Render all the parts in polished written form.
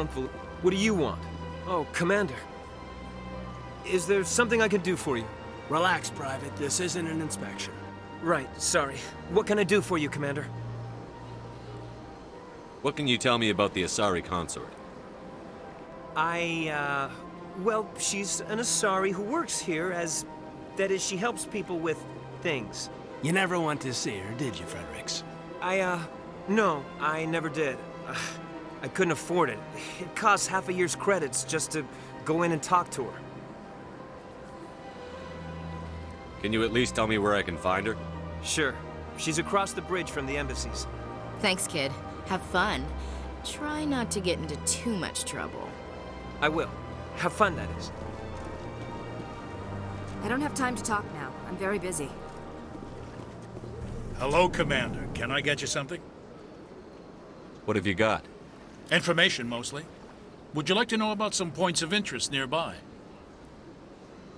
What do you want? Oh, Commander. Is there something I can do for you? Relax, Private. This isn't an inspection. Right, sorry. What can I do for you, Commander? What can you tell me about the Asari consort? Well, she's an Asari who works here as... That is, she helps people with things. You never went to see her, did you, Fredericks? No, I never did. I couldn't afford it. It costs half a year's credits just to go in and talk to her. Can you at least tell me where I can find her? Sure. She's across the bridge from the embassies. Thanks, kid. Have fun. Try not to get into too much trouble. I will. Have fun, that is. I don't have time to talk now. I'm very busy. Hello, Commander. Can I get you something? What have you got? Information, mostly. Would you like to know about some points of interest nearby?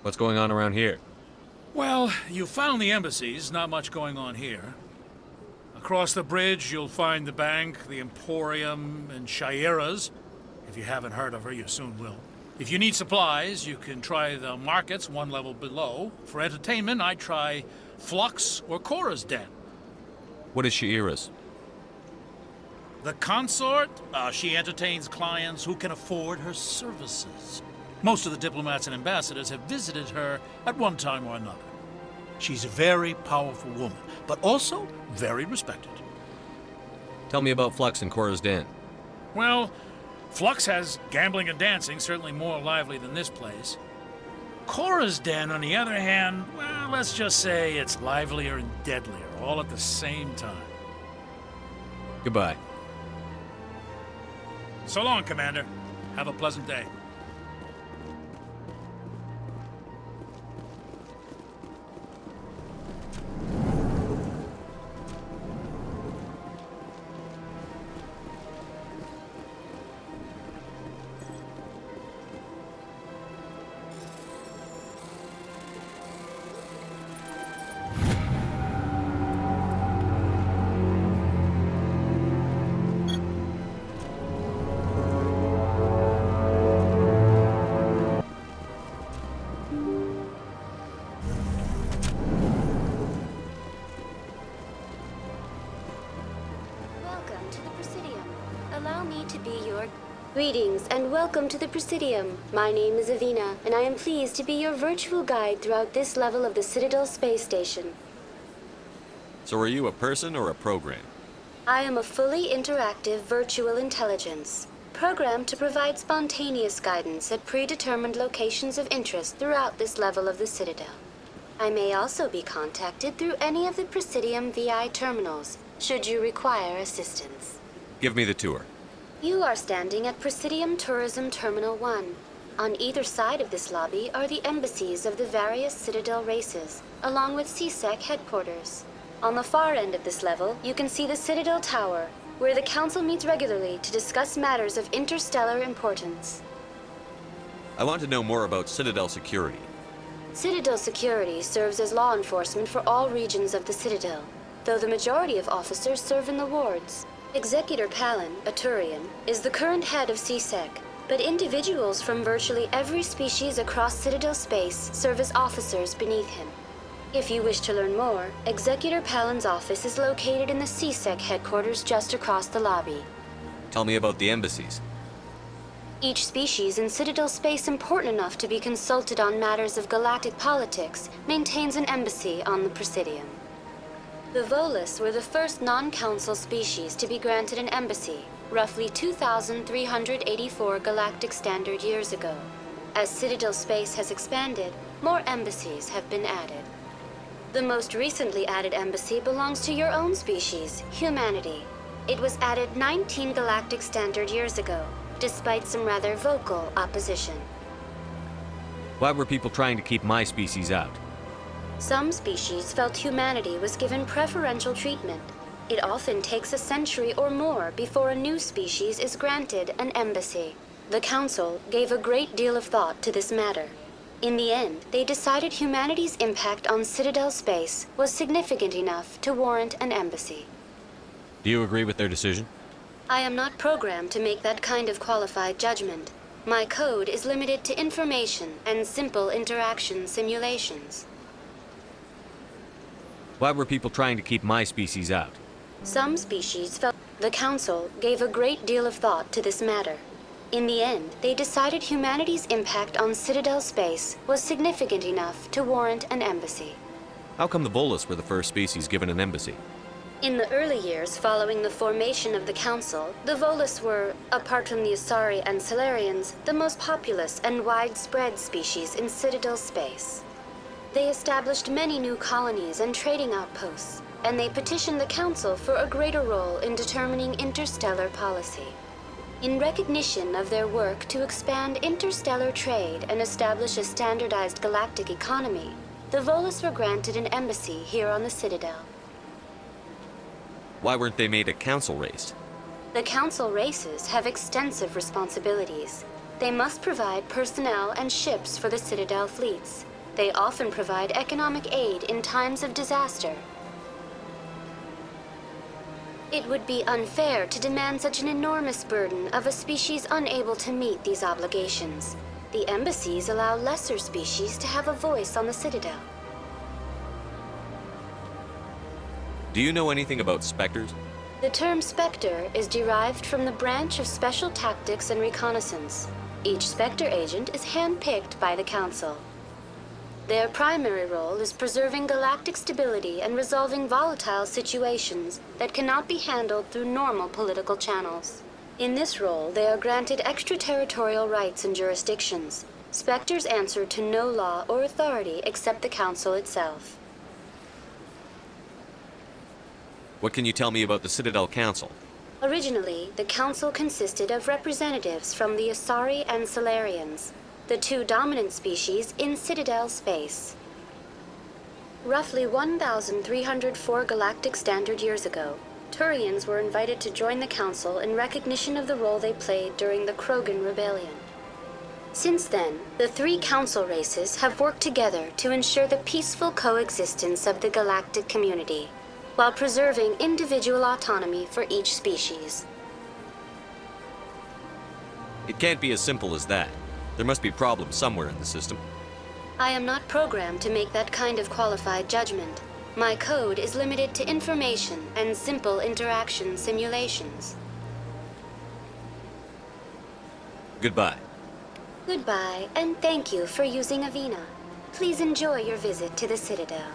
What's going on around here? Well, you found the embassies. Not much going on here. Across the bridge, you'll find the bank, the Emporium, and Shaira's. If you haven't heard of her, you soon will. If you need supplies, you can try the markets one level below. For entertainment, I'd try Flux or Cora's Den. What is Shaira's? The consort, she entertains clients who can afford her services. Most of the diplomats and ambassadors have visited her at one time or another. She's a very powerful woman, but also very respected. Tell me about Flux and Cora's Den. Well, Flux has gambling and dancing, certainly more lively than this place. Cora's Den, on the other hand, well, let's just say it's livelier and deadlier, all at the same time. Goodbye. So long, Commander. Have a pleasant day. Greetings and welcome to the Presidium. My name is Avina, and I am pleased to be your virtual guide throughout this level of the Citadel Space Station. So are you a person or a program? I am a fully interactive virtual intelligence, programmed to provide spontaneous guidance at predetermined locations of interest throughout this level of the Citadel. I may also be contacted through any of the Presidium VI terminals, should you require assistance. Give me the tour. You are standing at Presidium Tourism Terminal 1. On either side of this lobby are the embassies of the various Citadel races, along with CSEC headquarters. On the far end of this level, you can see the Citadel Tower, where the Council meets regularly to discuss matters of interstellar importance. I want to know more about Citadel security. Citadel security serves as law enforcement for all regions of the Citadel, though the majority of officers serve in the wards. Executor Palin, a Turian, is the current head of CSEC, but individuals from virtually every species across Citadel space serve as officers beneath him. If you wish to learn more, Executor Palin's office is located in the CSEC headquarters just across the lobby. Tell me about the embassies. Each species in Citadel space important enough to be consulted on matters of galactic politics maintains an embassy on the Presidium. The Volus were the first non-council species to be granted an embassy, roughly 2,384 galactic standard years ago. As Citadel space has expanded, more embassies have been added. The most recently added embassy belongs to your own species, humanity. It was added 19 galactic standard years ago, despite some rather vocal opposition. Why were people trying to keep my species out? Some species felt humanity was given preferential treatment. It often takes a century or more before a new species is granted an embassy. The Council gave a great deal of thought to this matter. In the end, they decided humanity's impact on Citadel space was significant enough to warrant an embassy. Do you agree with their decision? I am not programmed to make that kind of qualified judgment. My code is limited to information and simple interaction simulations. Why were people trying to keep my species out? Some species felt the Council gave a great deal of thought to this matter. In the end, they decided humanity's impact on Citadel space was significant enough to warrant an embassy. How come the Volus were the first species given an embassy? In the early years following the formation of the Council, the Volus were, apart from the Asari and Solarians, the most populous and widespread species in Citadel space. They established many new colonies and trading outposts, and they petitioned the Council for a greater role in determining interstellar policy. In recognition of their work to expand interstellar trade and establish a standardized galactic economy, the Volus were granted an embassy here on the Citadel. Why weren't they made a council race? The Council races have extensive responsibilities. They must provide personnel and ships for the Citadel fleets. They often provide economic aid in times of disaster. It would be unfair to demand such an enormous burden of a species unable to meet these obligations. The embassies allow lesser species to have a voice on the Citadel. Do you know anything about specters? The term Spectre is derived from the branch of Special Tactics and Reconnaissance. Each Spectre agent is handpicked by the Council. Their primary role is preserving galactic stability and resolving volatile situations that cannot be handled through normal political channels. In this role, they are granted extraterritorial rights and jurisdictions. Spectres answer to no law or authority except the Council itself. What can you tell me about the Citadel Council? Originally, the Council consisted of representatives from the Asari and Solarians, the two dominant species in Citadel space. Roughly 1,304 galactic standard years ago, Turians were invited to join the Council in recognition of the role they played during the Krogan Rebellion. Since then, the three Council races have worked together to ensure the peaceful coexistence of the galactic community, while preserving individual autonomy for each species. It can't be as simple as that. There must be problems somewhere in the system. I am not programmed to make that kind of qualified judgment. My code is limited to information and simple interaction simulations. Goodbye. Goodbye, and thank you for using Avina. Please enjoy your visit to the Citadel.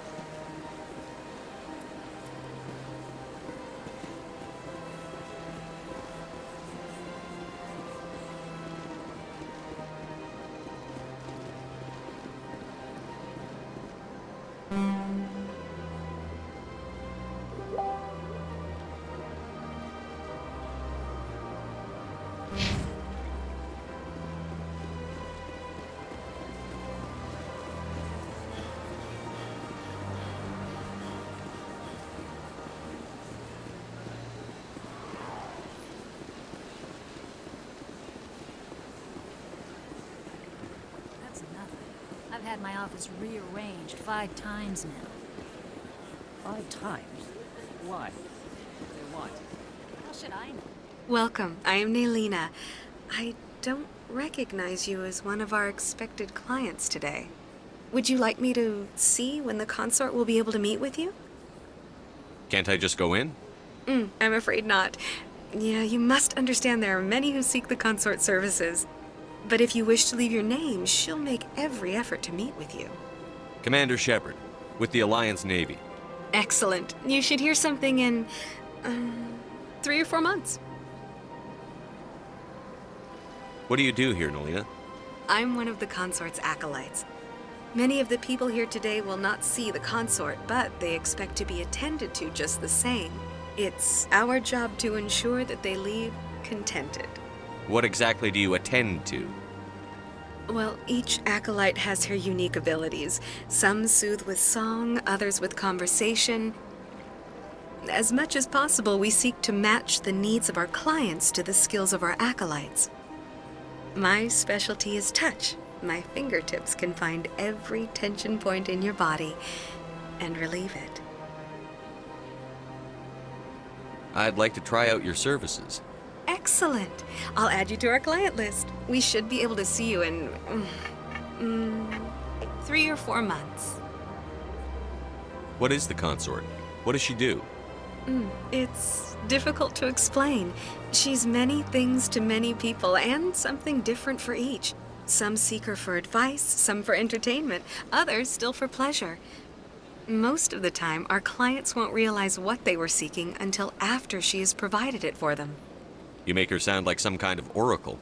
I've had my office rearranged 5 times now. 5 times? Why? They want. How should I know? Welcome. I am Nelina. I don't recognize you as one of our expected clients today. Would you like me to see when the consort will be able to meet with you? Can't I just go in? I'm afraid not. Yeah, you must understand there are many who seek the consort services. But if you wish to leave your name, she'll make every effort to meet with you. Commander Shepard, with the Alliance Navy. Excellent. You should hear something in 3 or 4 months. What do you do here, Nelina? I'm one of the consort's acolytes. Many of the people here today will not see the consort, but they expect to be attended to just the same. It's our job to ensure that they leave contented. What exactly do you attend to? Well, each acolyte has her unique abilities. Some soothe with song, others with conversation. As much as possible, we seek to match the needs of our clients to the skills of our acolytes. My specialty is touch. My fingertips can find every tension point in your body and relieve it. I'd like to try out your services. Excellent. I'll add you to our client list. We should be able to see you in 3 or 4 months. What is the consort? What does she do? It's difficult to explain. She's many things to many people, and something different for each. Some seek her for advice, some for entertainment, others still for pleasure. Most of the time, our clients won't realize what they were seeking until after she has provided it for them. You make her sound like some kind of oracle.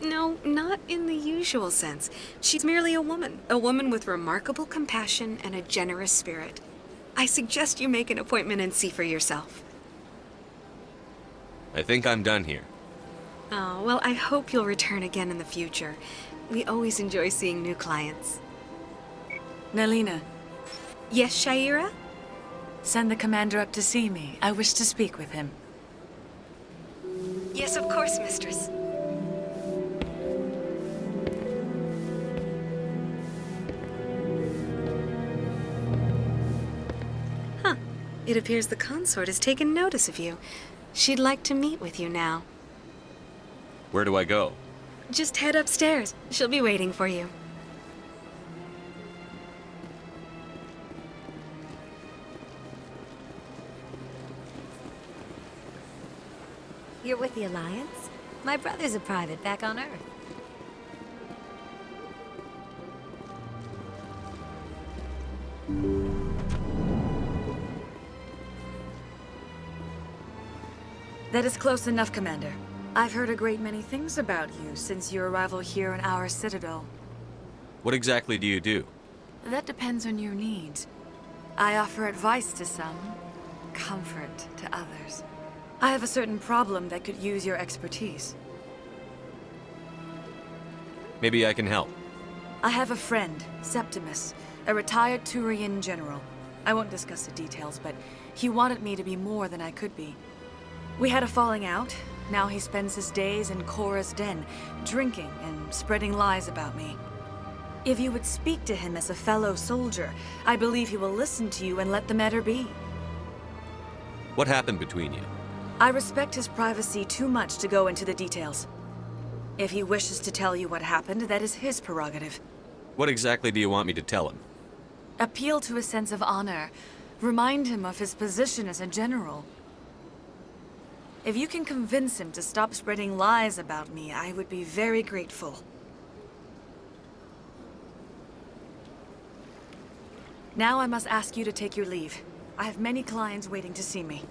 No, not in the usual sense. She's merely a woman with remarkable compassion and a generous spirit. I suggest you make an appointment and see for yourself. I think I'm done here. Oh, well, I hope you'll return again in the future. We always enjoy seeing new clients. Nalina, Yes, Shaira? send the commander up to see me. I wish to speak with him. Yes, of course, mistress. Huh. It appears the consort has taken notice of you. She'd like to meet with you now. Where do I go? Just head upstairs. She'll be waiting for you. You're with the Alliance? My brother's a private back on Earth. That is close enough, Commander. I've heard a great many things about you since your arrival here in our citadel. What exactly do you do? That depends on your needs. I offer advice to some, comfort to others. I have a certain problem that could use your expertise. Maybe I can help. I have a friend, Septimus, a retired Turian general. I won't discuss the details, but he wanted me to be more than I could be. We had a falling out. Now he spends his days in Korra's den, drinking and spreading lies about me. If you would speak to him as a fellow soldier, I believe he will listen to you and let the matter be. What happened between you? I respect his privacy too much to go into the details. If he wishes to tell you what happened, that is his prerogative. What exactly do you want me to tell him? Appeal to his sense of honor. Remind him of his position as a general. If you can convince him to stop spreading lies about me, I would be very grateful. Now I must ask you to take your leave. I have many clients waiting to see me.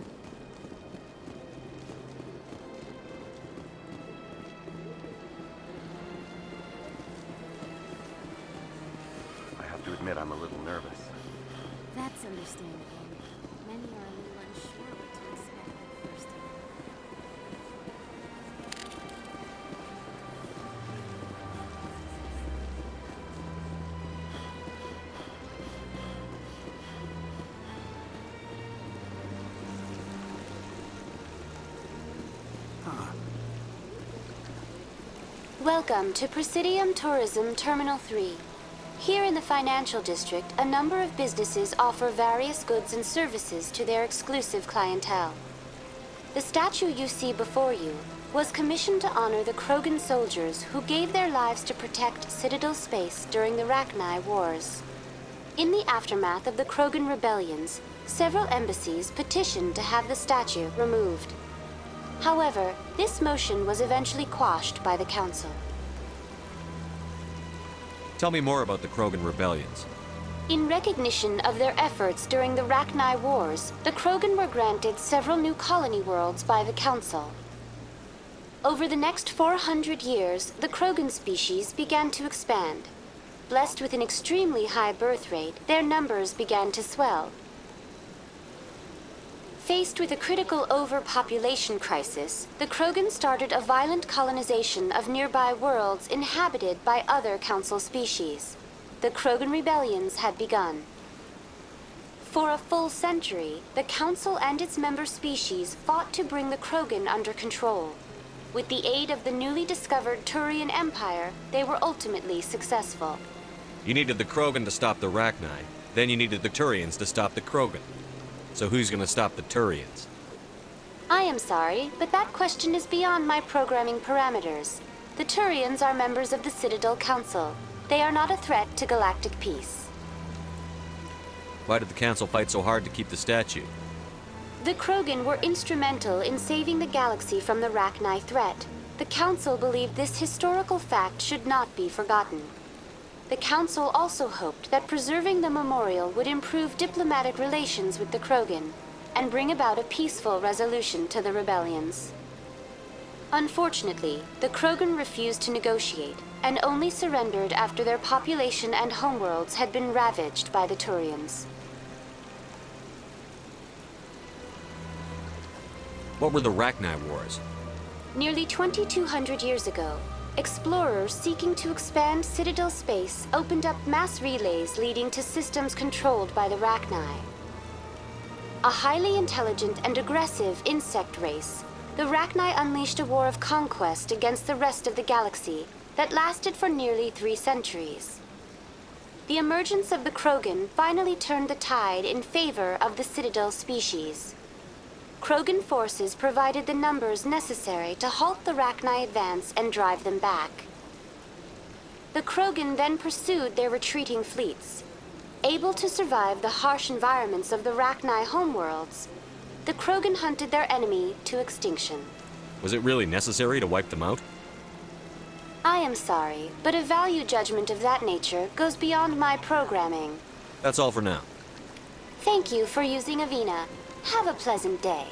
I have to admit I'm a little nervous. That's understandable. Many are a little unsure what to expect that first time. Welcome to Presidium Tourism Terminal 3. Here in the financial district, a number of businesses offer various goods and services to their exclusive clientele. The statue you see before you was commissioned to honor the Krogan soldiers who gave their lives to protect Citadel space during the Rachni Wars. In the aftermath of the Krogan rebellions, several embassies petitioned to have the statue removed. However, this motion was eventually quashed by the Council. Tell me more about the Krogan rebellions. In recognition of their efforts during the Rachni Wars, the Krogan were granted several new colony worlds by the Council. Over the next 400 years, the Krogan species began to expand. Blessed with an extremely high birth rate, their numbers began to swell. Faced with a critical overpopulation crisis, the Krogan started a violent colonization of nearby worlds inhabited by other Council species. The Krogan rebellions had begun. For a full century, the Council and its member species fought to bring the Krogan under control. With the aid of the newly discovered Turian Empire, they were ultimately successful. You needed the Krogan to stop the Rachni, then you needed the Turians to stop the Krogan. So who's gonna stop the Turians? I am sorry, but that question is beyond my programming parameters. The Turians are members of the Citadel Council. They are not a threat to galactic peace. Why did the Council fight so hard to keep the statue? The Krogan were instrumental in saving the galaxy from the Rachni threat. The Council believed this historical fact should not be forgotten. The Council also hoped that preserving the memorial would improve diplomatic relations with the Krogan and bring about a peaceful resolution to the rebellions. Unfortunately, the Krogan refused to negotiate and only surrendered after their population and homeworlds had been ravaged by the Turians. What were the Rachni Wars? Nearly 2,200 years ago, explorers seeking to expand Citadel space opened up mass relays leading to systems controlled by the Rachni. A highly intelligent and aggressive insect race, the Rachni unleashed a war of conquest against the rest of the galaxy that lasted for nearly 3 centuries. The emergence of the Krogan finally turned the tide in favor of the Citadel species. Krogan forces provided the numbers necessary to halt the Rachni advance and drive them back. The Krogan then pursued their retreating fleets. Able to survive the harsh environments of the Rachni homeworlds, the Krogan hunted their enemy to extinction. Was it really necessary to wipe them out? I am sorry, but a value judgment of that nature goes beyond my programming. That's all for now. Thank you for using Avina. Have a pleasant day.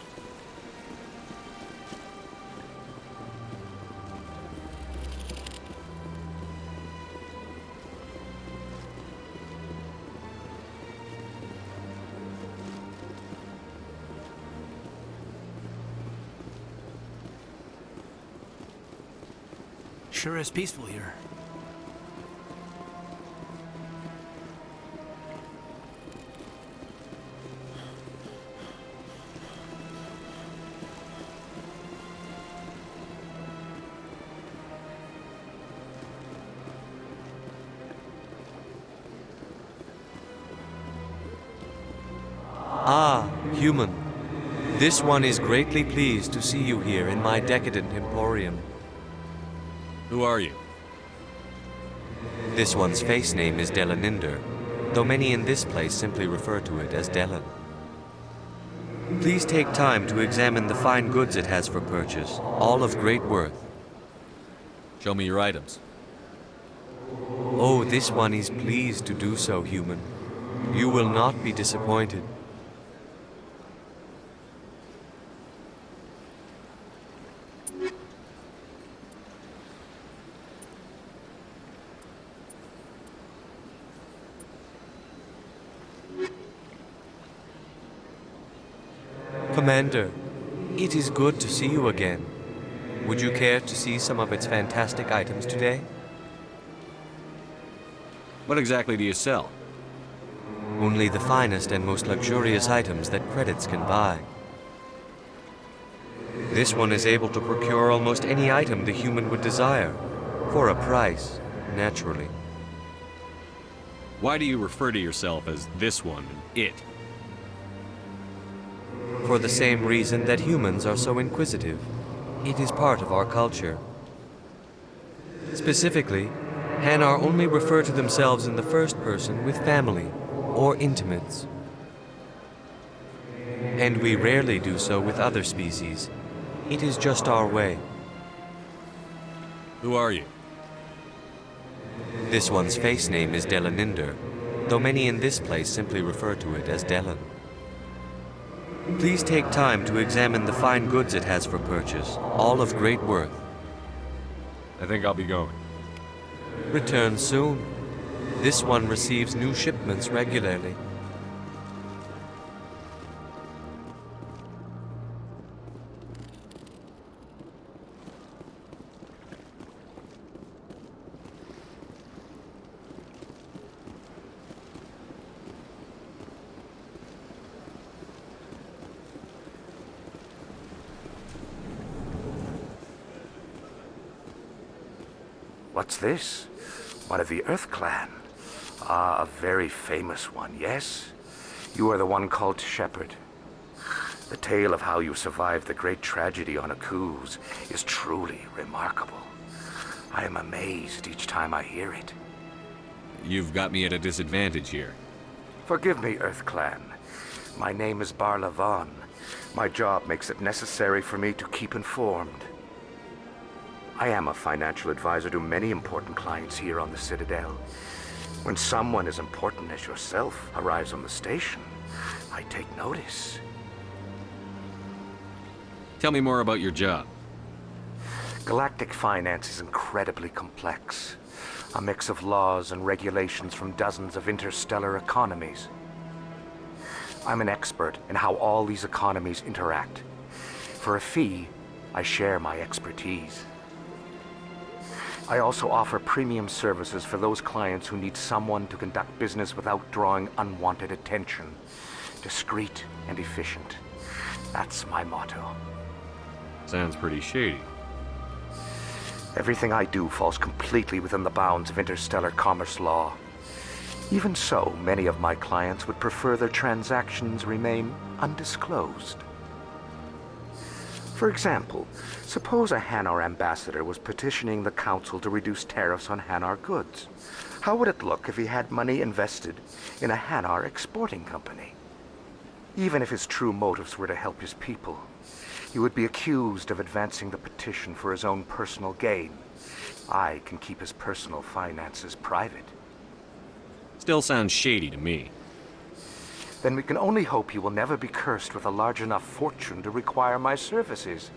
Sure is peaceful here. Ah, human. This one is greatly pleased to see you here in my decadent emporium. Who are you? This one's face name is Delaninder, though many in this place simply refer to it as Delan. Please take time to examine the fine goods it has for purchase, all of great worth. Show me your items. Oh, this one is pleased to do so, human. You will not be disappointed. Commander, it is good to see you again. Would you care to see some of its fantastic items today? What exactly do you sell? Only the finest and most luxurious items that credits can buy. This one is able to procure almost any item the human would desire, for a price, naturally. Why do you refer to yourself as this one and it? For the same reason that humans are so inquisitive. It is part of our culture. Specifically, Hanar only refer to themselves in the first person with family or intimates. And we rarely do so with other species. It is just our way. Who are you? This one's face name is Delaninder, though many in this place simply refer to it as Delan. Please take time to examine the fine goods it has for purchase, all of great worth. I think I'll be going. Return soon. This one receives new shipments regularly. What's this? One of the Earth Clan. Ah, a very famous one, yes? You are the one called Shepherd. The tale of how you survived the great tragedy on Akuz is truly remarkable. I am amazed each time I hear it. You've got me at a disadvantage here. Forgive me, Earth Clan. My name is pra09. My job makes it necessary for me to keep informed. I am a financial advisor to many important clients here on the Citadel. When someone as important as yourself arrives on the station, I take notice. Tell me more about your job. Galactic finance is incredibly complex. A mix of laws and regulations from dozens of interstellar economies. I'm an expert in how all these economies interact. For a fee, I share my expertise. I also offer premium services for those clients who need someone to conduct business without drawing unwanted attention. Discreet and efficient. That's my motto. Sounds pretty shady. Everything I do falls completely within the bounds of interstellar commerce law. Even so, many of my clients would prefer their transactions remain undisclosed. For example, suppose a Hanar ambassador was petitioning the council to reduce tariffs on Hanar goods. How would it look if he had money invested in a Hanar exporting company? Even if his true motives were to help his people, he would be accused of advancing the petition for his own personal gain. I can keep his personal finances private. Still sounds shady to me. Then we can only hope you will never be cursed with a large enough fortune to require my services.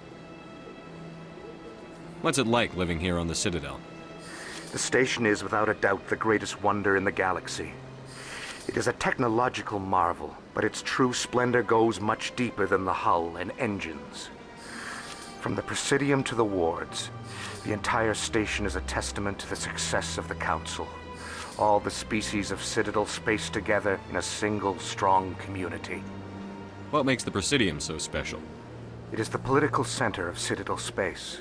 What's it like living here on the Citadel? The station is without a doubt the greatest wonder in the galaxy. It is a technological marvel, but its true splendor goes much deeper than the hull and engines. From the Presidium to the wards, the entire station is a testament to the success of the Council. All the species of Citadel spaced together in a single, strong community. What makes the Presidium so special? It is the political center of Citadel space.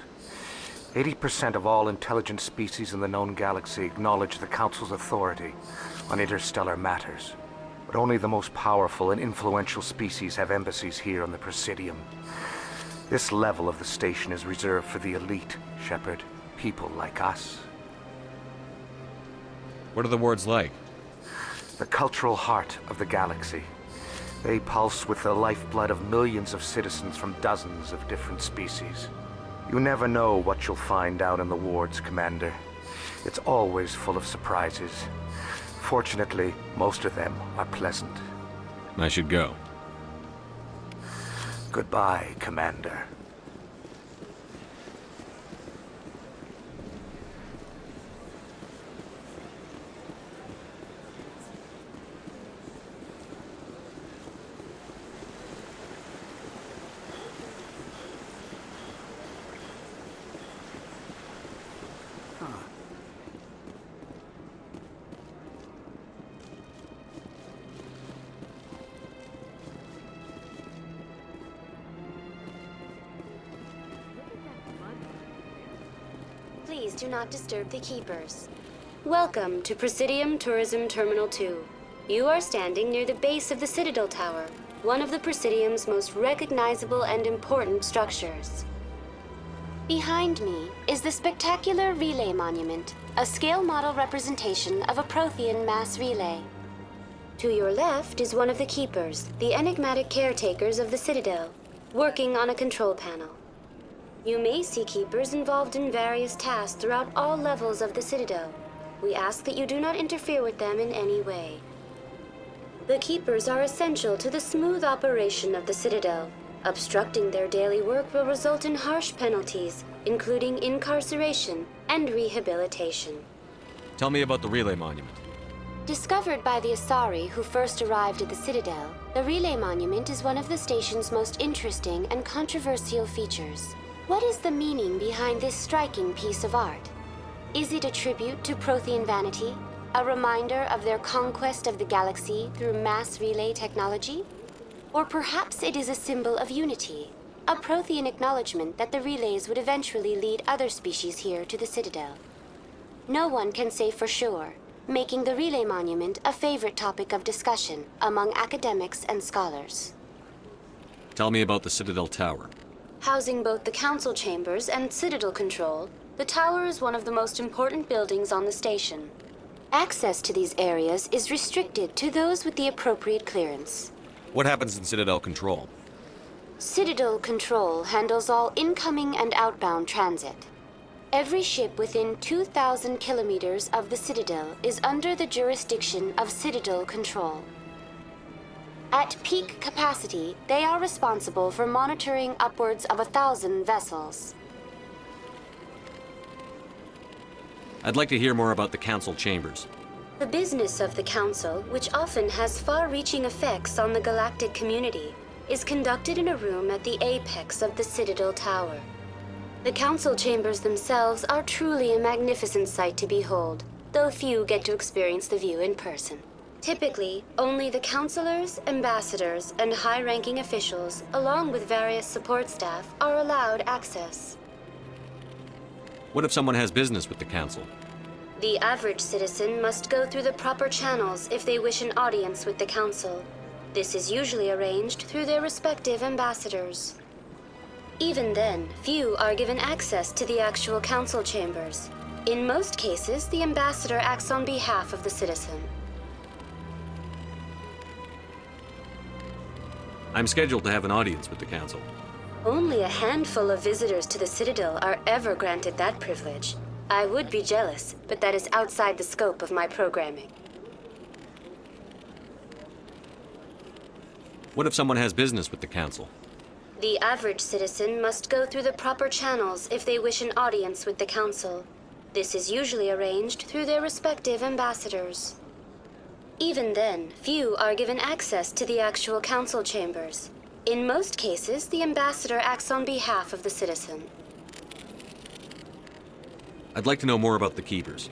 80% of all intelligent species in the known galaxy acknowledge the Council's authority on interstellar matters. But only the most powerful and influential species have embassies here on the Presidium. This level of the station is reserved for the elite, Shepard. People like us. What are the wards like? The cultural heart of the galaxy. They pulse with the lifeblood of millions of citizens from dozens of different species. You never know what you'll find out in the wards, Commander. It's always full of surprises. Fortunately, most of them are pleasant. I should go. Goodbye, Commander. Please do not disturb the keepers. Welcome to Presidium Tourism Terminal 2. You are standing near the base of the Citadel Tower, one of the Presidium's most recognizable and important structures. Behind me is the spectacular Relay Monument, a scale model representation of a Prothean mass relay. To your left is one of the keepers, the enigmatic caretakers of the Citadel, working on a control panel. You may see keepers involved in various tasks throughout all levels of the Citadel. We ask that you do not interfere with them in any way. The keepers are essential to the smooth operation of the Citadel. Obstructing their daily work will result in harsh penalties, including incarceration and rehabilitation. Tell me about the Relay Monument. Discovered by the Asari who first arrived at the Citadel, the Relay Monument is one of the station's most interesting and controversial features. What is the meaning behind this striking piece of art? Is it a tribute to Prothean vanity? A reminder of their conquest of the galaxy through mass relay technology? Or perhaps it is a symbol of unity, a Prothean acknowledgement that the relays would eventually lead other species here to the Citadel. No one can say for sure, making the Relay Monument a favorite topic of discussion among academics and scholars. Tell me about the Citadel Tower. Housing both the council chambers and Citadel control, the tower is one of the most important buildings on the station. Access to these areas is restricted to those with the appropriate clearance. What happens in Citadel Control? Citadel Control handles all incoming and outbound transit. Every ship within 2,000 kilometers of the Citadel is under the jurisdiction of Citadel Control. At peak capacity, they are responsible for monitoring upwards of 1,000 vessels. I'd like to hear more about the Council Chambers. The business of the Council, which often has far-reaching effects on the galactic community, is conducted in a room at the apex of the Citadel Tower. The Council Chambers themselves are truly a magnificent sight to behold, though few get to experience the view in person. Typically, only the councilors, ambassadors, and high-ranking officials, along with various support staff, are allowed access. What if someone has business with the Council? The average citizen must go through the proper channels if they wish an audience with the Council. This is usually arranged through their respective ambassadors. Even then, few are given access to the actual Council chambers. In most cases, the ambassador acts on behalf of the citizen. I'm scheduled to have an audience with the Council. Only a handful of visitors to the Citadel are ever granted that privilege. I would be jealous, but that is outside the scope of my programming. What if someone has business with the Council? The average citizen must go through the proper channels if they wish an audience with the Council. This is usually arranged through their respective ambassadors. Even then, few are given access to the actual Council chambers. In most cases, the ambassador acts on behalf of the citizen. I'd like to know more about the Keepers.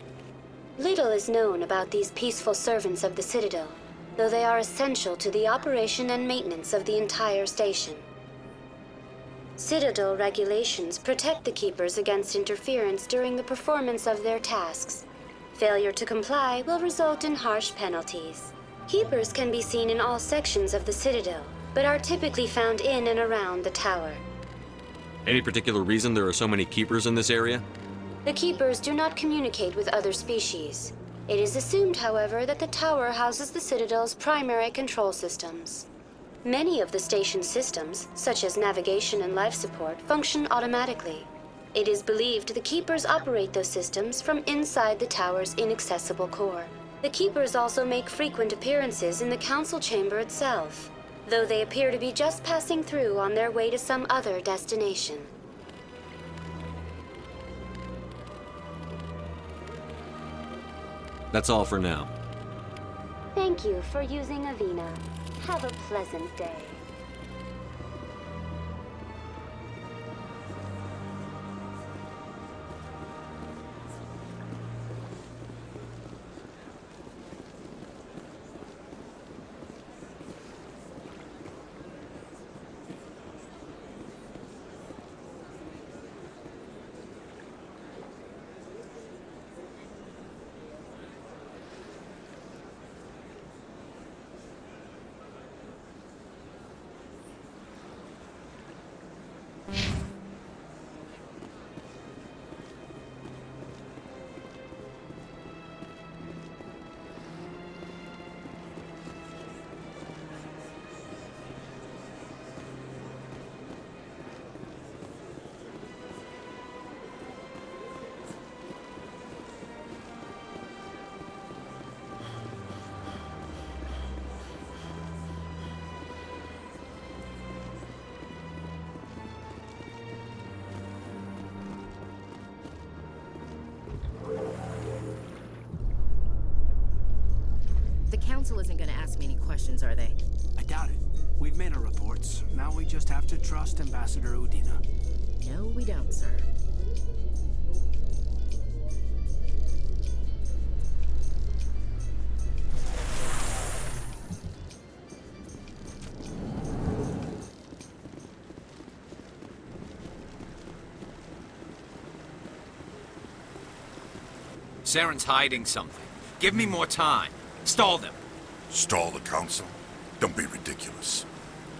Little is known about these peaceful servants of the Citadel, though they are essential to the operation and maintenance of the entire station. Citadel regulations protect the Keepers against interference during the performance of their tasks. Failure to comply will result in harsh penalties. Keepers can be seen in all sections of the Citadel, but are typically found in and around the tower. Any particular reason there are so many Keepers in this area? The Keepers do not communicate with other species. It is assumed, however, that the tower houses the Citadel's primary control systems. Many of the station's systems, such as navigation and life support, function automatically. It is believed the Keepers operate those systems from inside the tower's inaccessible core. The Keepers also make frequent appearances in the Council chamber itself, though they appear to be just passing through on their way to some other destination. That's all for now. Thank you for using Avina. Have a pleasant day. The Council isn't gonna ask me any questions, are they? I doubt it. We've made our reports. Now we just have to trust Ambassador Udina. No, we don't, sir. Saren's hiding something. Give me more time. Stall them. Stall the Council? Don't be ridiculous.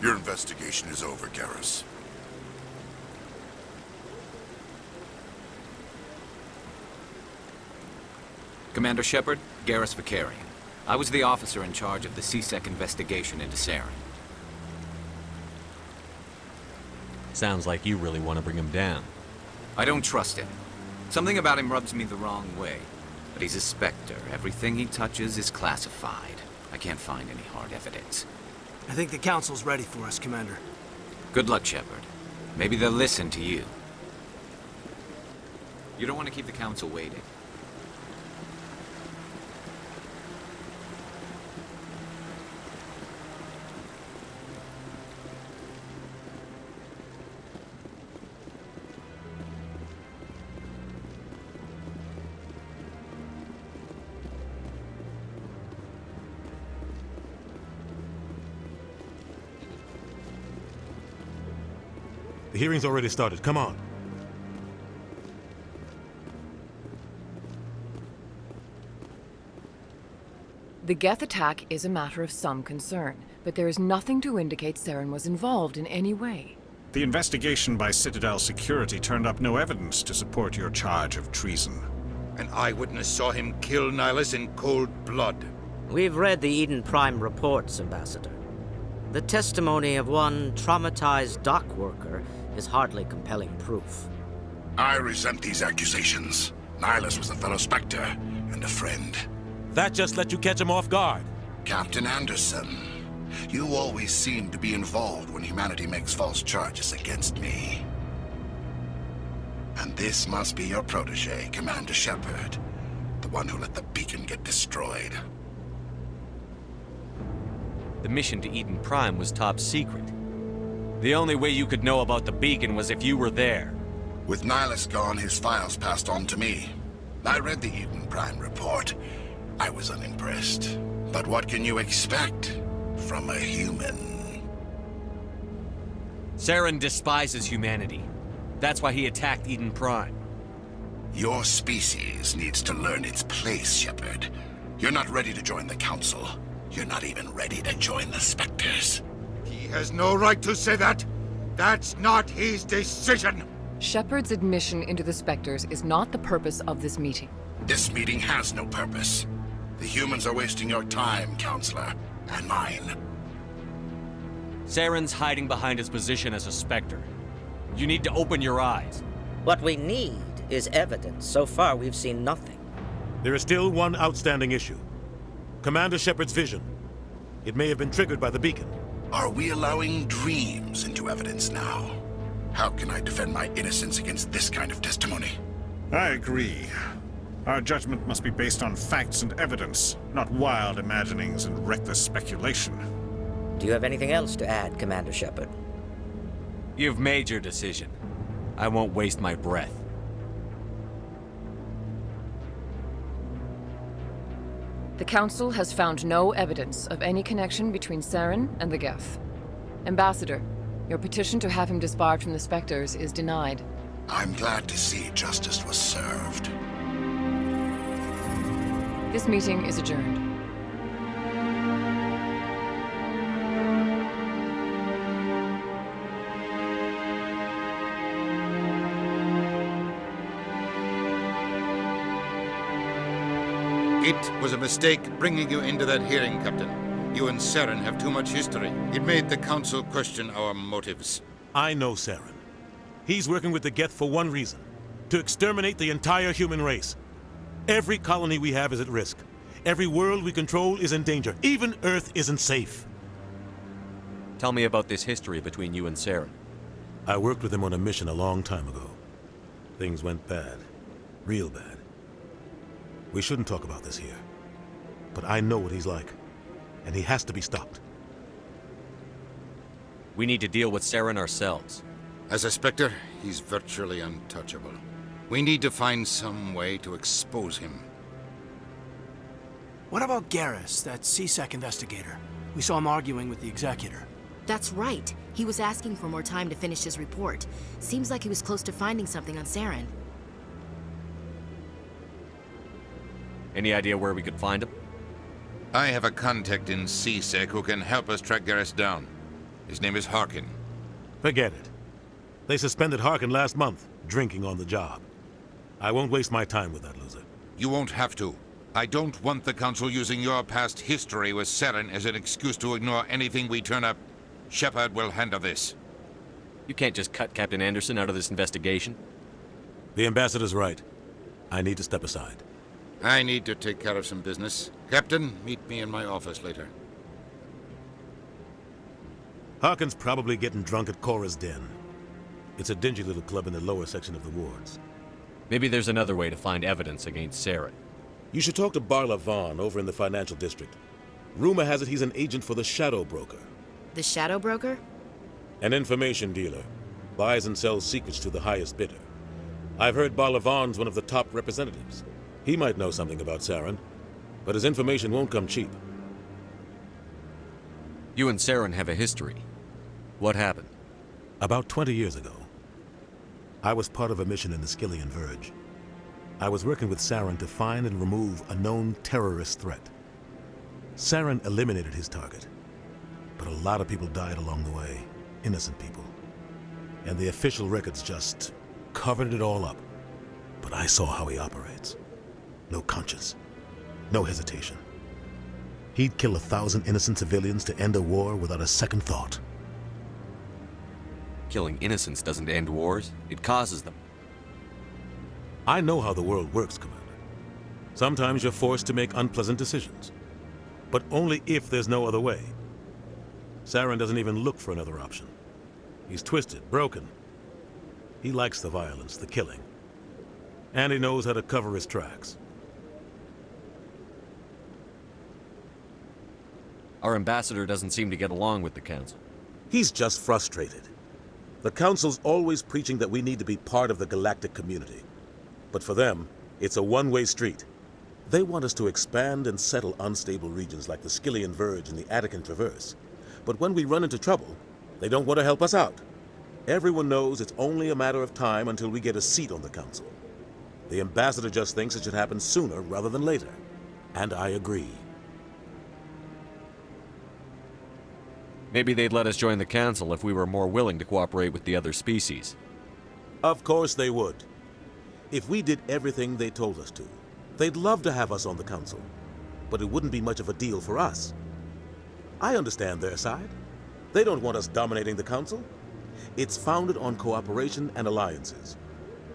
Your investigation is over, Garrus. Commander Shepard, Garrus Vicarian. I was the officer in charge of the C-Sec investigation into Saren. Sounds like you really want to bring him down. I don't trust him. Something about him rubs me the wrong way. But he's a Spectre. Everything he touches is classified. I can't find any hard evidence. I think the Council's ready for us, Commander. Good luck, Shepard. Maybe they'll listen to you. You don't want to keep the Council waiting. The hearing's already started. Come on. The Geth attack is a matter of some concern, but there is nothing to indicate Saren was involved in any way. The investigation by Citadel Security turned up no evidence to support your charge of treason. An eyewitness saw him kill Nihilus in cold blood. We've read the Eden Prime reports, Ambassador. The testimony of one traumatized dock worker is hardly compelling proof. I resent these accusations. Nihilus was a fellow Spectre and a friend. That just let you catch him off guard. Captain Anderson, you always seem to be involved when humanity makes false charges against me. And this must be your protege, Commander Shepard, the one who let the beacon get destroyed. The mission to Eden Prime was top secret. The only way you could know about the beacon was if you were there. With Nihilus gone, his files passed on to me. I read the Eden Prime report. I was unimpressed. But what can you expect from a human? Saren despises humanity. That's why he attacked Eden Prime. Your species needs to learn its place, Shepard. You're not ready to join the Council. You're not even ready to join the Spectres. He has no right to say that. That's not his decision. Shepard's admission into the Spectres is not the purpose of this meeting. This meeting has no purpose. The humans are wasting your time, Counselor, and mine. Saren's hiding behind his position as a Spectre. You need to open your eyes. What we need is evidence. So far, we've seen nothing. There is still one outstanding issue. Commander Shepard's vision. It may have been triggered by the beacon. Are we allowing dreams into evidence now? How can I defend my innocence against this kind of testimony? I agree. Our judgment must be based on facts and evidence, not wild imaginings and reckless speculation. Do you have anything else to add, Commander Shepard? You've made your decision. I won't waste my breath. The Council has found no evidence of any connection between Saren and the Geth. Ambassador, your petition to have him disbarred from the Spectres is denied. I'm glad to see justice was served. This meeting is adjourned. It was a mistake bringing you into that hearing, Captain. You and Saren have too much history. It made the Council question our motives. I know Saren. He's working with the Geth for one reason. To exterminate the entire human race. Every colony we have is at risk. Every world we control is in danger. Even Earth isn't safe. Tell me about this history between you and Saren. I worked with him on a mission a long time ago. Things went bad. Real bad. We shouldn't talk about this here. But I know what he's like. And he has to be stopped. We need to deal with Saren ourselves. As a Spectre, he's virtually untouchable. We need to find some way to expose him. What about Garrus, that C-Sec investigator? We saw him arguing with the Executor. That's right. He was asking for more time to finish his report. Seems like he was close to finding something on Saren. Any idea where we could find him? I have a contact in C-Sec who can help us track Garrus down. His name is Harkin. Forget it. They suspended Harkin last month, drinking on the job. I won't waste my time with that loser. You won't have to. I don't want the Council using your past history with Saren as an excuse to ignore anything we turn up. Shepard will handle this. You can't just cut Captain Anderson out of this investigation. The ambassador's right. I need to step aside. I need to take care of some business. Captain, meet me in my office later. Harkin's probably getting drunk at Cora's Den. It's a dingy little club in the lower section of the wards. Maybe there's another way to find evidence against Saren. You should talk to pra09 over in the financial district. Rumor has it he's an agent for the Shadow Broker. The Shadow Broker? An information dealer. Buys and sells secrets to the highest bidder. I've heard pra09's one of the top representatives. He might know something about Saren, but his information won't come cheap. You and Saren have a history. What happened? About 20 years ago, I was part of a mission in the Skillian Verge. I was working with Saren to find and remove a known terrorist threat. Saren eliminated his target, but a lot of people died along the way, innocent people. And the official records just covered it all up. But I saw how he operates. No conscience, no hesitation. He'd kill 1,000 innocent civilians to end a war without a second thought. Killing innocents doesn't end wars, it causes them. I know how the world works, Commander. Sometimes you're forced to make unpleasant decisions, but only if there's no other way. Saren doesn't even look for another option. He's twisted, broken. He likes the violence, the killing. And he knows how to cover his tracks. Our ambassador doesn't seem to get along with the Council. He's just frustrated. The Council's always preaching that we need to be part of the galactic community. But for them, it's a one-way street. They want us to expand and settle unstable regions like the Skillian Verge and the Attican Traverse. But when we run into trouble, they don't want to help us out. Everyone knows it's only a matter of time until we get a seat on the Council. The ambassador just thinks it should happen sooner rather than later. And I agree. Maybe they'd let us join the Council if we were more willing to cooperate with the other species. Of course they would. If we did everything they told us to, they'd love to have us on the Council. But it wouldn't be much of a deal for us. I understand their side. They don't want us dominating the Council. It's founded on cooperation and alliances.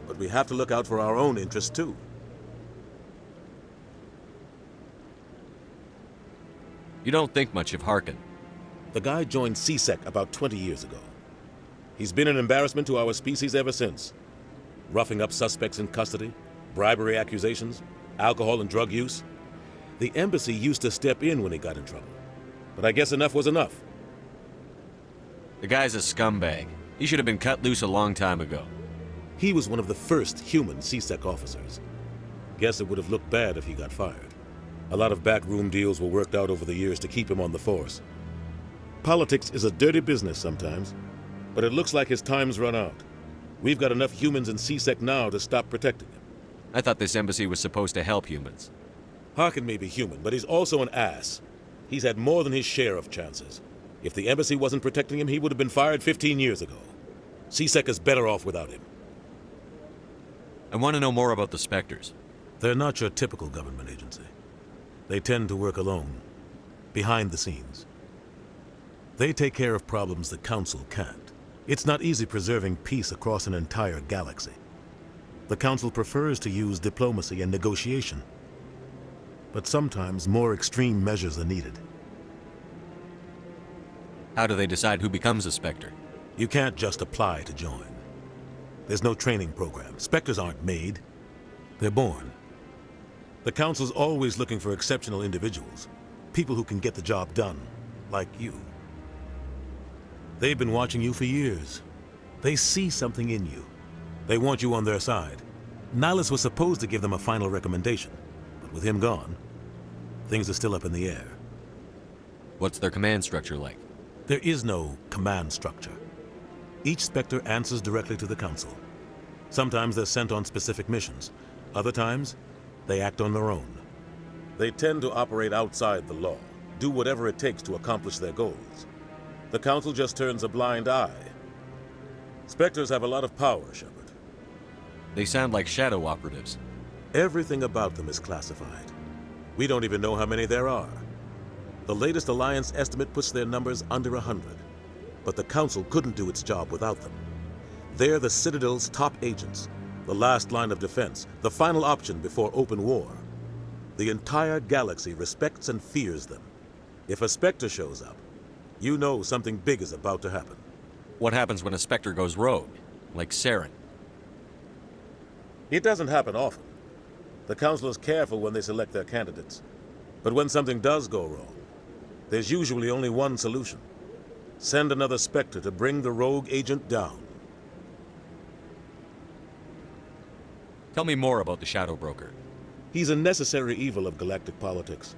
But we have to look out for our own interests, too. You don't think much of Harkin. The guy joined CSEC about 20 years ago. He's been an embarrassment to our species ever since. Roughing up suspects in custody, bribery accusations, alcohol and drug use. The embassy used to step in when he got in trouble. But I guess enough was enough. The guy's a scumbag. He should have been cut loose a long time ago. He was one of the first human CSEC officers. Guess it would have looked bad if he got fired. A lot of backroom deals were worked out over the years to keep him on the force. Politics is a dirty business sometimes, but it looks like his time's run out. We've got enough humans in CSEC now to stop protecting him. I thought this embassy was supposed to help humans. Harkin may be human, but he's also an ass. He's had more than his share of chances. If the embassy wasn't protecting him, he would have been fired 15 years ago. CSEC is better off without him. I want to know more about the Spectres. They're not your typical government agency. They tend to work alone, behind the scenes. They take care of problems the Council can't. It's not easy preserving peace across an entire galaxy. The Council prefers to use diplomacy and negotiation. But sometimes more extreme measures are needed. How do they decide who becomes a Spectre? You can't just apply to join. There's no training program. Spectres aren't made. They're born. The Council's always looking for exceptional individuals. People who can get the job done, like you. They've been watching you for years. They see something in you. They want you on their side. Nihilus was supposed to give them a final recommendation, but with him gone, things are still up in the air. What's their command structure like? There is no command structure. Each Spectre answers directly to the Council. Sometimes they're sent on specific missions. Other times, they act on their own. They tend to operate outside the law, do whatever it takes to accomplish their goals. The Council just turns a blind eye. Spectres have a lot of power, Shepard. They sound like shadow operatives. Everything about them is classified. We don't even know how many there are. The latest Alliance estimate puts their numbers under 100. But the Council couldn't do its job without them. They're the Citadel's top agents, the last line of defense, the final option before open war. The entire galaxy respects and fears them. If a Spectre shows up, you know something big is about to happen. What happens when a Spectre goes rogue, like Saren? It doesn't happen often. The Council is careful when they select their candidates. But when something does go wrong, there's usually only one solution. Send another Spectre to bring the rogue agent down. Tell me more about the Shadow Broker. He's a necessary evil of galactic politics.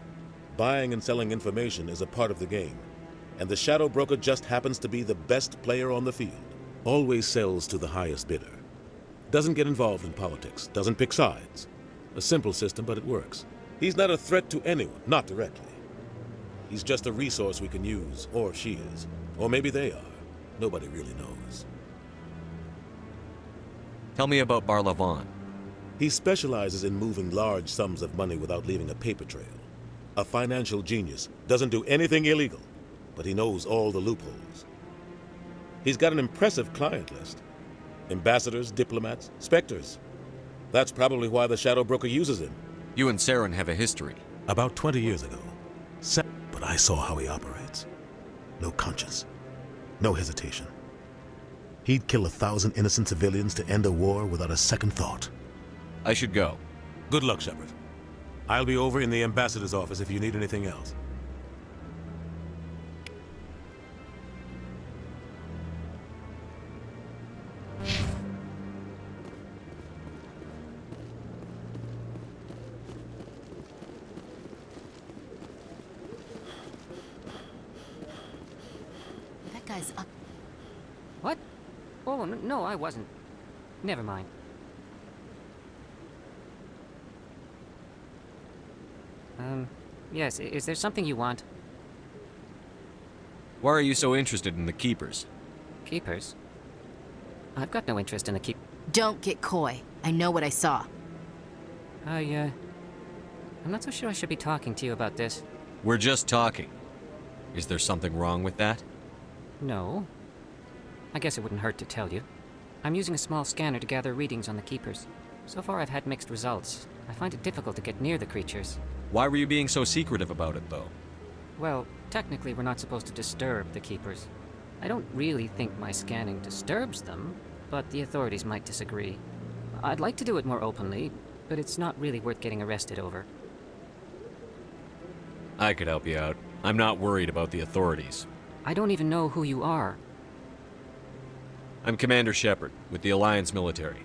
Buying and selling information is a part of the game. And the Shadow Broker just happens to be the best player on the field. Always sells to the highest bidder. Doesn't get involved in politics, doesn't pick sides. A simple system, but it works. He's not a threat to anyone, not directly. He's just a resource we can use, or she is. Or maybe they are. Nobody really knows. Tell me about Barlavon. He specializes in moving large sums of money without leaving a paper trail. A financial genius, doesn't do anything illegal, but he knows all the loopholes. He's got an impressive client list. Ambassadors, diplomats, Spectres. That's probably why the Shadow Broker uses him. You and Saren have a history. About 20 years ago. But I saw how he operates. No conscience. No hesitation. He'd kill 1,000 innocent civilians to end a war without a second thought. I should go. Good luck, Shepard. I'll be over in the ambassador's office if you need anything else. That guy's up. What? Oh, no, I wasn't. Never mind. Yes, is there something you want? Why are you so interested in the Keepers? Keepers? I've got no interest in the keep... Don't get coy. I know what I saw. I'm not so sure I should be talking to you about this. We're just talking. Is there something wrong with that? No. I guess it wouldn't hurt to tell you. I'm using a small scanner to gather readings on the Keepers. So far I've had mixed results. I find it difficult to get near the creatures. Why were you being so secretive about it, though? Well, technically we're not supposed to disturb the Keepers. I don't really think my scanning disturbs them, but the authorities might disagree. I'd like to do it more openly, but it's not really worth getting arrested over. I could help you out. I'm not worried about the authorities. I don't even know who you are. I'm Commander Shepard, with the Alliance military.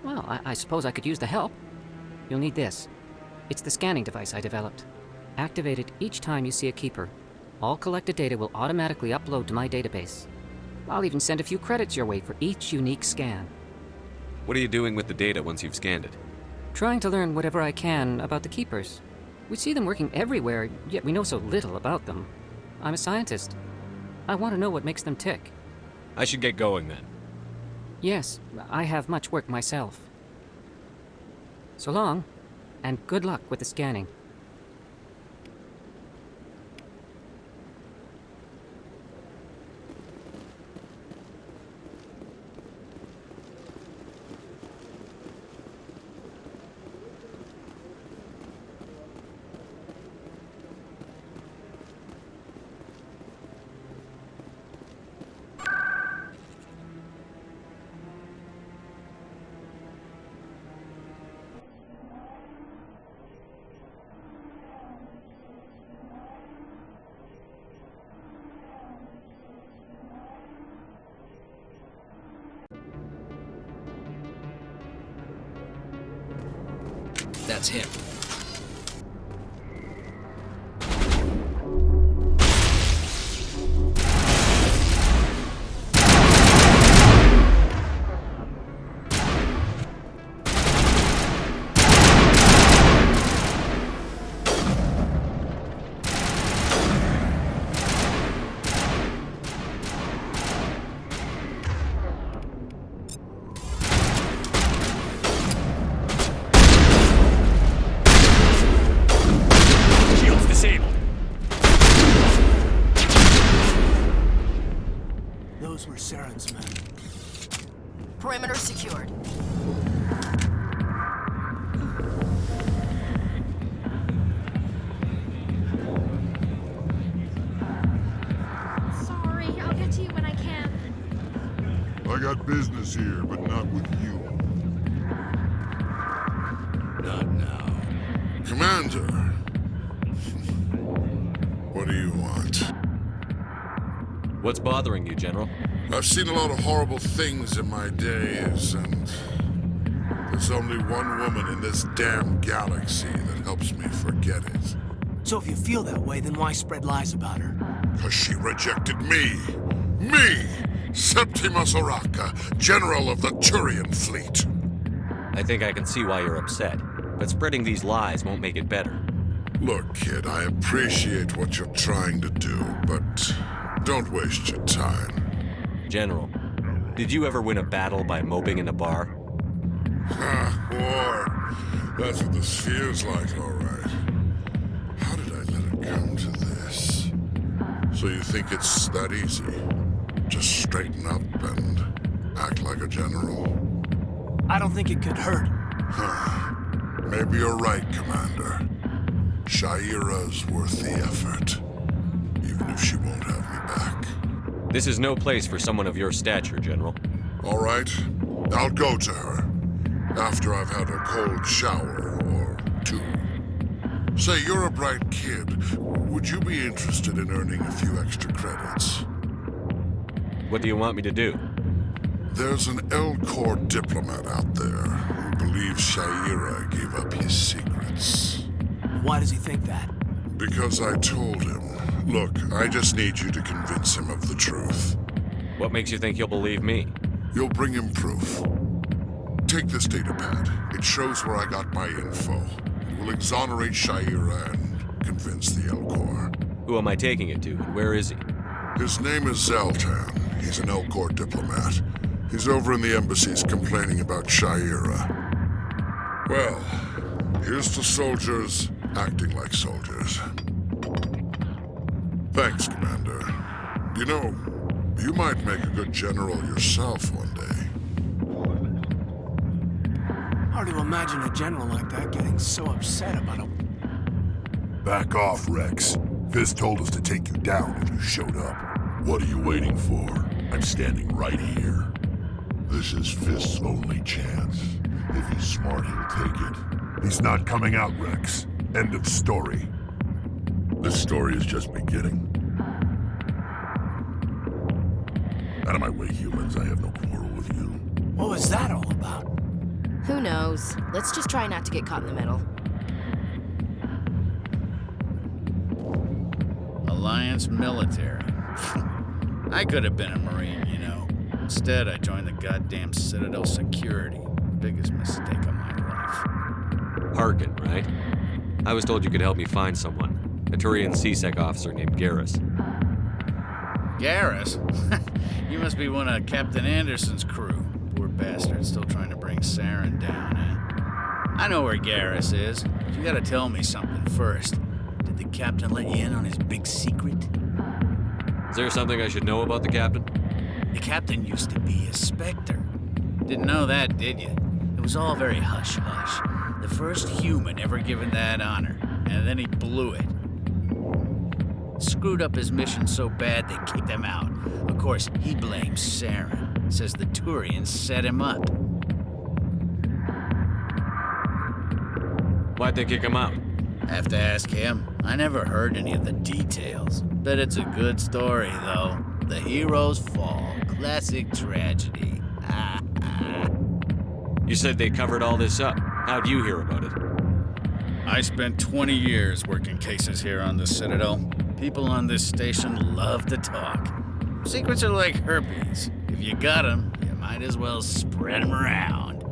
Well, I suppose I could use the help. You'll need this. It's the scanning device I developed. Activate it each time you see a Keeper. All collected data will automatically upload to my database. I'll even send a few credits your way for each unique scan. What are you doing with the data once you've scanned it? Trying to learn whatever I can about the Keepers. We see them working everywhere, yet we know so little about them. I'm a scientist. I want to know what makes them tick. I should get going then. Yes, I have much work myself. So long, and good luck with the scanning. That's him. Saren's men. Perimeter secured. Sorry, I'll get to you when I can. I got business here, but not with you. Not now. Commander. What do you want? What's bothering you, General? I've seen a lot of horrible things in my days, and there's only one woman in this damn galaxy that helps me forget it. So if you feel that way, then why spread lies about her? Because she rejected me! Me! Septimus Oraka, General of the Turian Fleet! I think I can see why you're upset, but spreading these lies won't make it better. Look, kid, I appreciate what you're trying to do, but don't waste your time. General, did you ever win a battle by moping in a bar? Ha, war. That's what this feels like, all right. How did I let it come to this? So you think it's that easy? Just straighten up and act like a general? I don't think it could hurt. Huh. Maybe you're right, Commander. Shaira's worth the effort, even if she won't have me back. This is no place for someone of your stature, General. All right, I'll go to her after I've had a cold shower or two. Say, you're a bright kid. Would you be interested in earning a few extra credits? What do you want me to do? There's an L-Corps diplomat out there who believes Shaira gave up his secrets. Why does he think that? Because I told him. Look, I just need you to convince him of the truth. What makes you think he'll believe me? You'll bring him proof. Take this data pad. It shows where I got my info. It will exonerate Shaira and convince the L-Corps. Who am I taking it to, and where is he? His name is Zoltan. He's an L-Corps diplomat. He's over in the embassies complaining about Shaira. Well, here's to soldiers acting like soldiers. Thanks, Commander. You know, you might make a good general yourself one day. Hard to imagine a general like that getting so upset about a... Back off, Rex. Fist told us to take you down if you showed up. What are you waiting for? I'm standing right here. This is Fist's only chance. If he's smart, he'll take it. He's not coming out, Rex. End of story. This story is just beginning. Out of my way, humans. I have no quarrel with you. What was that all about? Who knows? Let's just try not to get caught in the middle. Alliance military. I could have been a Marine, you know. Instead, I joined the goddamn Citadel security. Biggest mistake of my life. Harkin, right? I was told you could help me find someone. A Turian CSEC officer named Garrus. Garrus? You must be one of Captain Anderson's crew. Poor bastard, still trying to bring Saren down, eh? I know where Garrus is. But you gotta tell me something first. Did the captain let you in on his big secret? Is there something I should know about the captain? The captain used to be a Spectre. Didn't know that, did you? It was all very hush-hush. The first human ever given that honor, and then he blew it. Screwed up his mission so bad they kicked him out. Of course, he blames Saren. Says the Turians set him up. Why'd they kick him out? Have to ask him. I never heard any of the details. Bet it's a good story, though. The heroes fall. Classic tragedy. You said they covered all this up. How'd you hear about it? I spent 20 years working cases here on the Citadel. People on this station love to talk. Secrets are like herpes. If you got them, you might as well spread them around.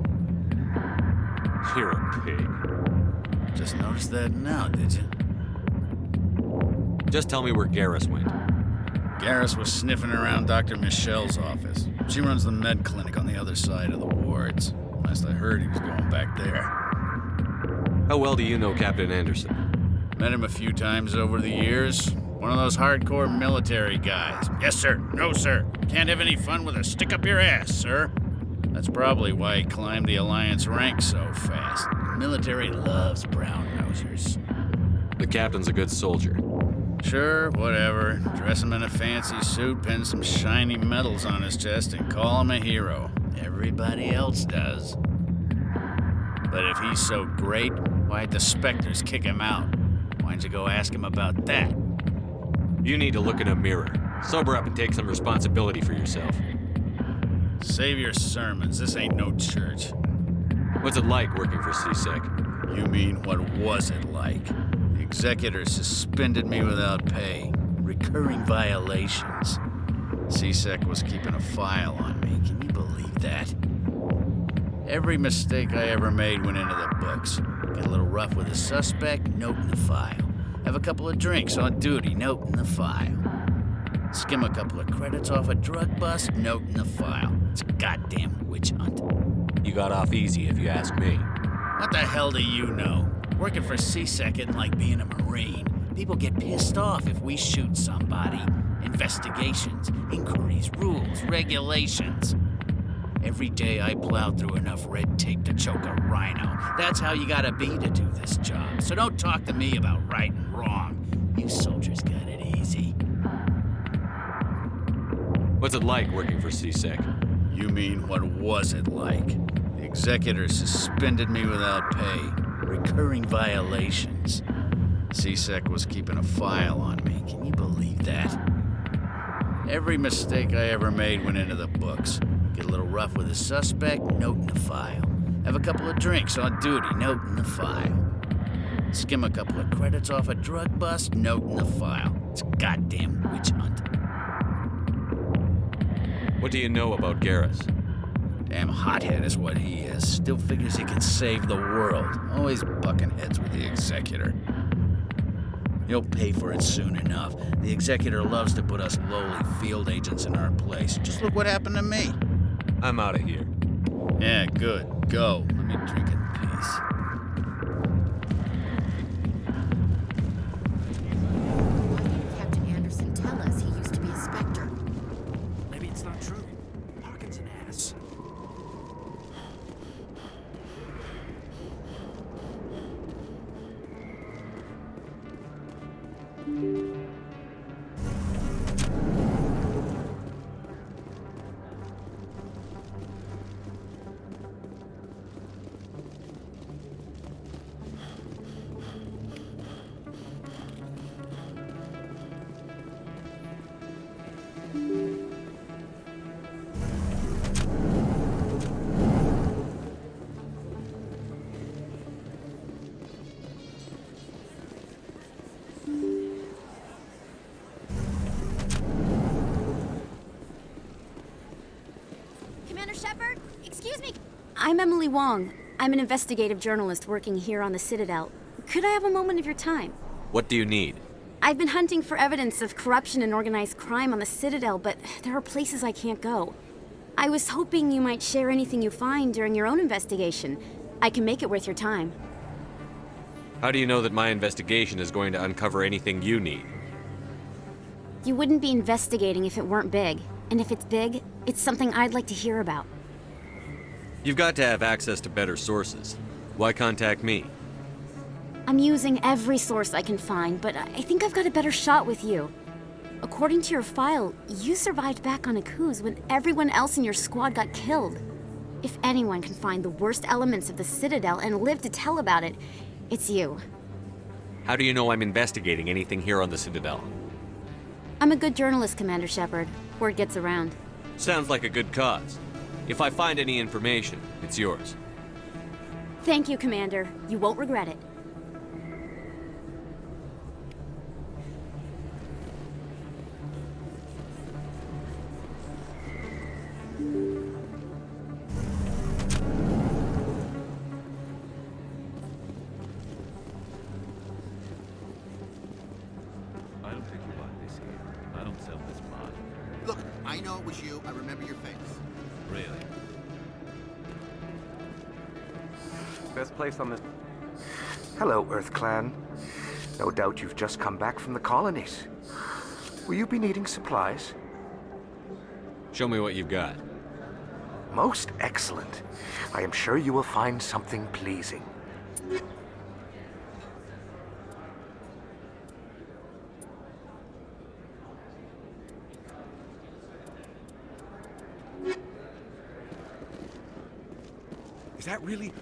You're a pig. Just noticed that now, did you? Just tell me where Garrus went. Garrus was sniffing around Dr. Michelle's office. She runs the med clinic on the other side of the wards. Last I heard, he was going back there. How well do you know Captain Anderson? Met him a few times over the years. One of those hardcore military guys. Yes, sir. No, sir. Can't have any fun with a stick up your ass, sir. That's probably why he climbed the Alliance ranks so fast. The military loves brown-nosers. The captain's a good soldier. Sure, whatever. Dress him in a fancy suit, pin some shiny medals on his chest, and call him a hero. Everybody else does. But if he's so great, why'd the Spectres kick him out? Why'd you go ask him about that? You need to look in a mirror. Sober up and take some responsibility for yourself. Save your sermons. This ain't no church. What's it like working for CSEC? You mean, what was it like? The executor suspended me without pay. Recurring violations. CSEC was keeping a file on me. Can you believe that? Every mistake I ever made went into the books. Get a little rough with a suspect, note in the file. Have a couple of drinks on duty, note in the file. Skim a couple of credits off a drug bust, note in the file. It's a goddamn witch hunt. You got off easy, if you ask me. What the hell do you know? Working for CSEC isn't like being a Marine. People get pissed off if we shoot somebody. Investigations, inquiries, rules, regulations. Every day I plow through enough red tape to choke a rhino. That's how you gotta be to do this job. So don't talk to me about right and wrong. You soldiers got it easy. What's it like working for CSEC? You mean, what was it like? The executor suspended me without pay. Recurring violations. CSEC was keeping a file on me. Can you believe that? Every mistake I ever made went into the books. Get a little rough with a suspect, note in the file. Have a couple of drinks on duty, note in the file. Skim a couple of credits off a drug bust, note in the file. It's a goddamn witch hunt. What do you know about Garrus? Damn hothead is what he is. Still figures he can save the world. Always bucking heads with the executor. He'll pay for it soon enough. The executor loves to put us lowly field agents in our place. Just look what happened to me. I'm out of here. Yeah, good. Go. Let me drink in peace. Why didn't Captain Anderson tell us he used to be a Spectre? Maybe it's not true. Harkin's an ass. Commander Shepard? Excuse me. I'm Emily Wong. I'm an investigative journalist working here on the Citadel. Could I have a moment of your time? What do you need? I've been hunting for evidence of corruption and organized crime on the Citadel, but there are places I can't go. I was hoping you might share anything you find during your own investigation. I can make it worth your time. How do you know that my investigation is going to uncover anything you need? You wouldn't be investigating if it weren't big. And if it's big, it's something I'd like to hear about. You've got to have access to better sources. Why contact me? I'm using every source I can find, but I think I've got a better shot with you. According to your file, you survived back on Akuz when everyone else in your squad got killed. If anyone can find the worst elements of the Citadel and live to tell about it, it's you. How do you know I'm investigating anything here on the Citadel? I'm a good journalist, Commander Shepard. Word gets around. Sounds like a good cause. If I find any information, it's yours. Thank you, Commander. You won't regret it. I don't think you buy this here. I don't sell this mod. Look, I know it was you. I remember your face. Really? Best place on this... Hello, Earth Clan. No doubt you've just come back from the colonies. Will you be needing supplies? Show me what you've got. Most excellent. I am sure you will find something pleasing. Is that really...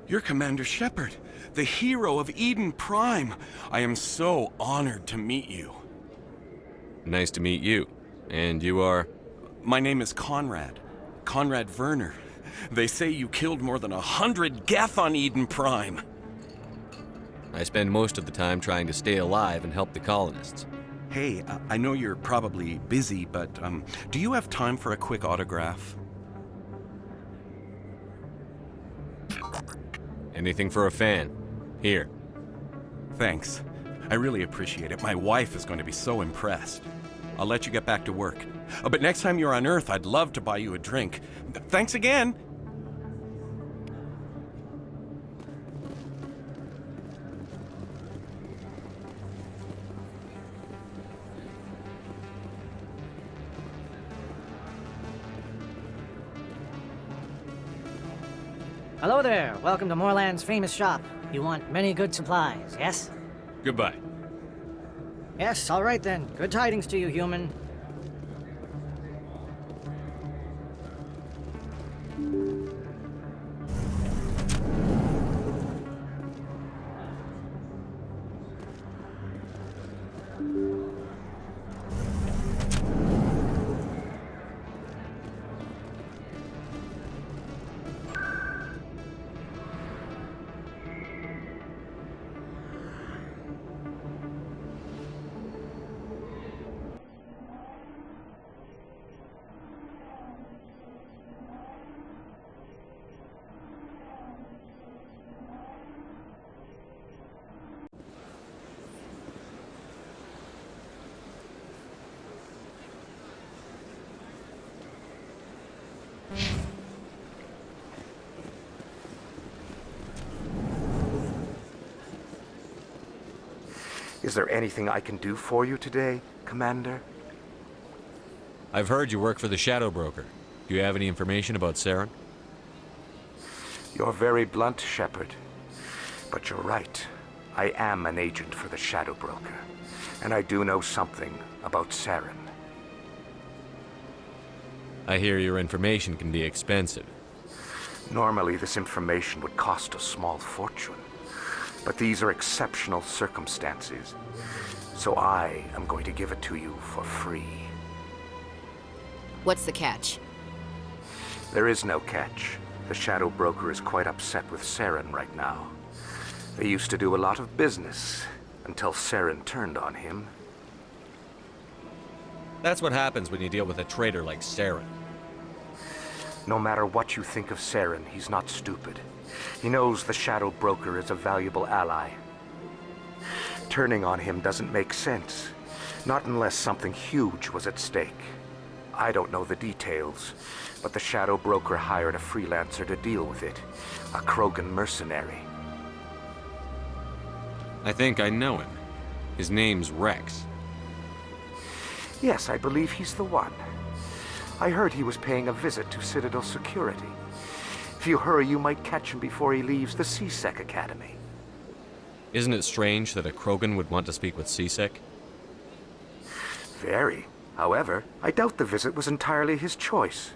You're Commander Shepard, the hero of Eden Prime. I am so honored to meet you. Nice to meet you. And you are? My name is Conrad. Conrad Werner. They say you killed more than 100 Geth on Eden Prime. I spend most of the time trying to stay alive and help the colonists. Hey, I know you're probably busy, but do you have time for a quick autograph? Anything for a fan. Here. Thanks. I really appreciate it. My wife is going to be so impressed. I'll let you get back to work. But next time you're on Earth, I'd love to buy you a drink. Thanks again! Hello there. Welcome to Moorland's famous shop. You want many good supplies, yes? Goodbye. Yes, all right then. Good tidings to you, human. Is there anything I can do for you today, Commander? I've heard you work for the Shadow Broker. Do you have any information about Saren? You're very blunt, Shepard. But you're right. I am an agent for the Shadow Broker. And I do know something about Saren. I hear your information can be expensive. Normally, this information would cost a small fortune. But these are exceptional circumstances. So I am going to give it to you for free. What's the catch? There is no catch. The Shadow Broker is quite upset with Saren right now. They used to do a lot of business until Saren turned on him. That's what happens when you deal with a traitor like Saren. No matter what you think of Saren, he's not stupid. He knows the Shadow Broker is a valuable ally. Turning on him doesn't make sense. Not unless something huge was at stake. I don't know the details, but the Shadow Broker hired a freelancer to deal with it. A Krogan mercenary. I think I know him. His name's Rex. Yes, I believe he's the one. I heard he was paying a visit to Citadel security. If you hurry, you might catch him before he leaves the C-Sec Academy. Isn't it strange that a Krogan would want to speak with C-Sec? Very. However, I doubt the visit was entirely his choice.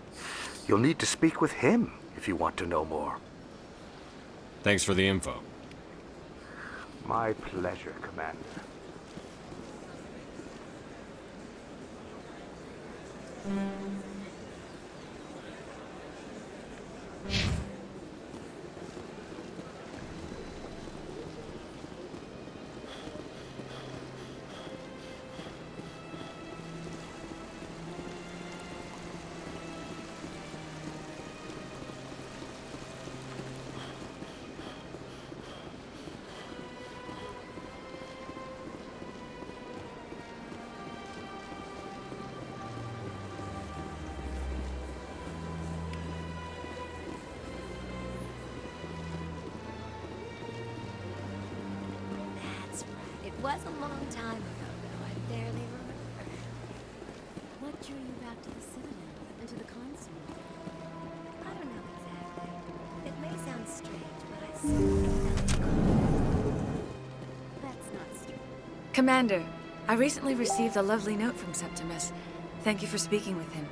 You'll need to speak with him if you want to know more. Thanks for the info. My pleasure, Commander. was a long time ago, though. I barely remember. What drew you back to the Citadel and to the console? I don't know exactly. It may sound strange, but I certainly felt calm. That's not strange. Commander, I recently received a lovely note from Septimus. Thank you for speaking with him.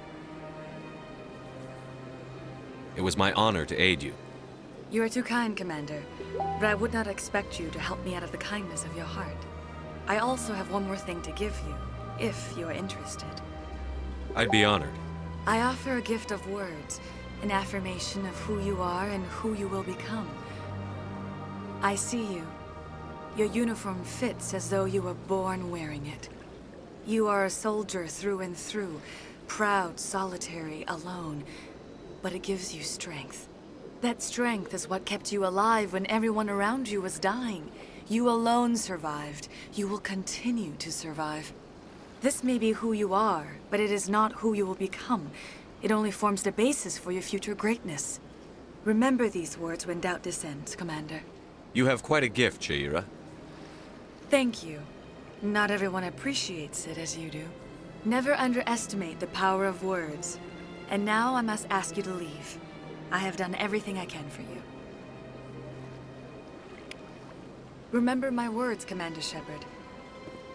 It was my honor to aid you. You are too kind, Commander, but I would not expect you to help me out of the kindness of your heart. I also have one more thing to give you, if you are interested. I'd be honored. I offer a gift of words, an affirmation of who you are and who you will become. I see you. Your uniform fits as though you were born wearing it. You are a soldier through and through, proud, solitary, alone, but it gives you strength. That strength is what kept you alive when everyone around you was dying. You alone survived. You will continue to survive. This may be who you are, but it is not who you will become. It only forms the basis for your future greatness. Remember these words when doubt descends, Commander. You have quite a gift, Shaira. Thank you. Not everyone appreciates it as you do. Never underestimate the power of words. And now I must ask you to leave. I have done everything I can for you. Remember my words, Commander Shepard.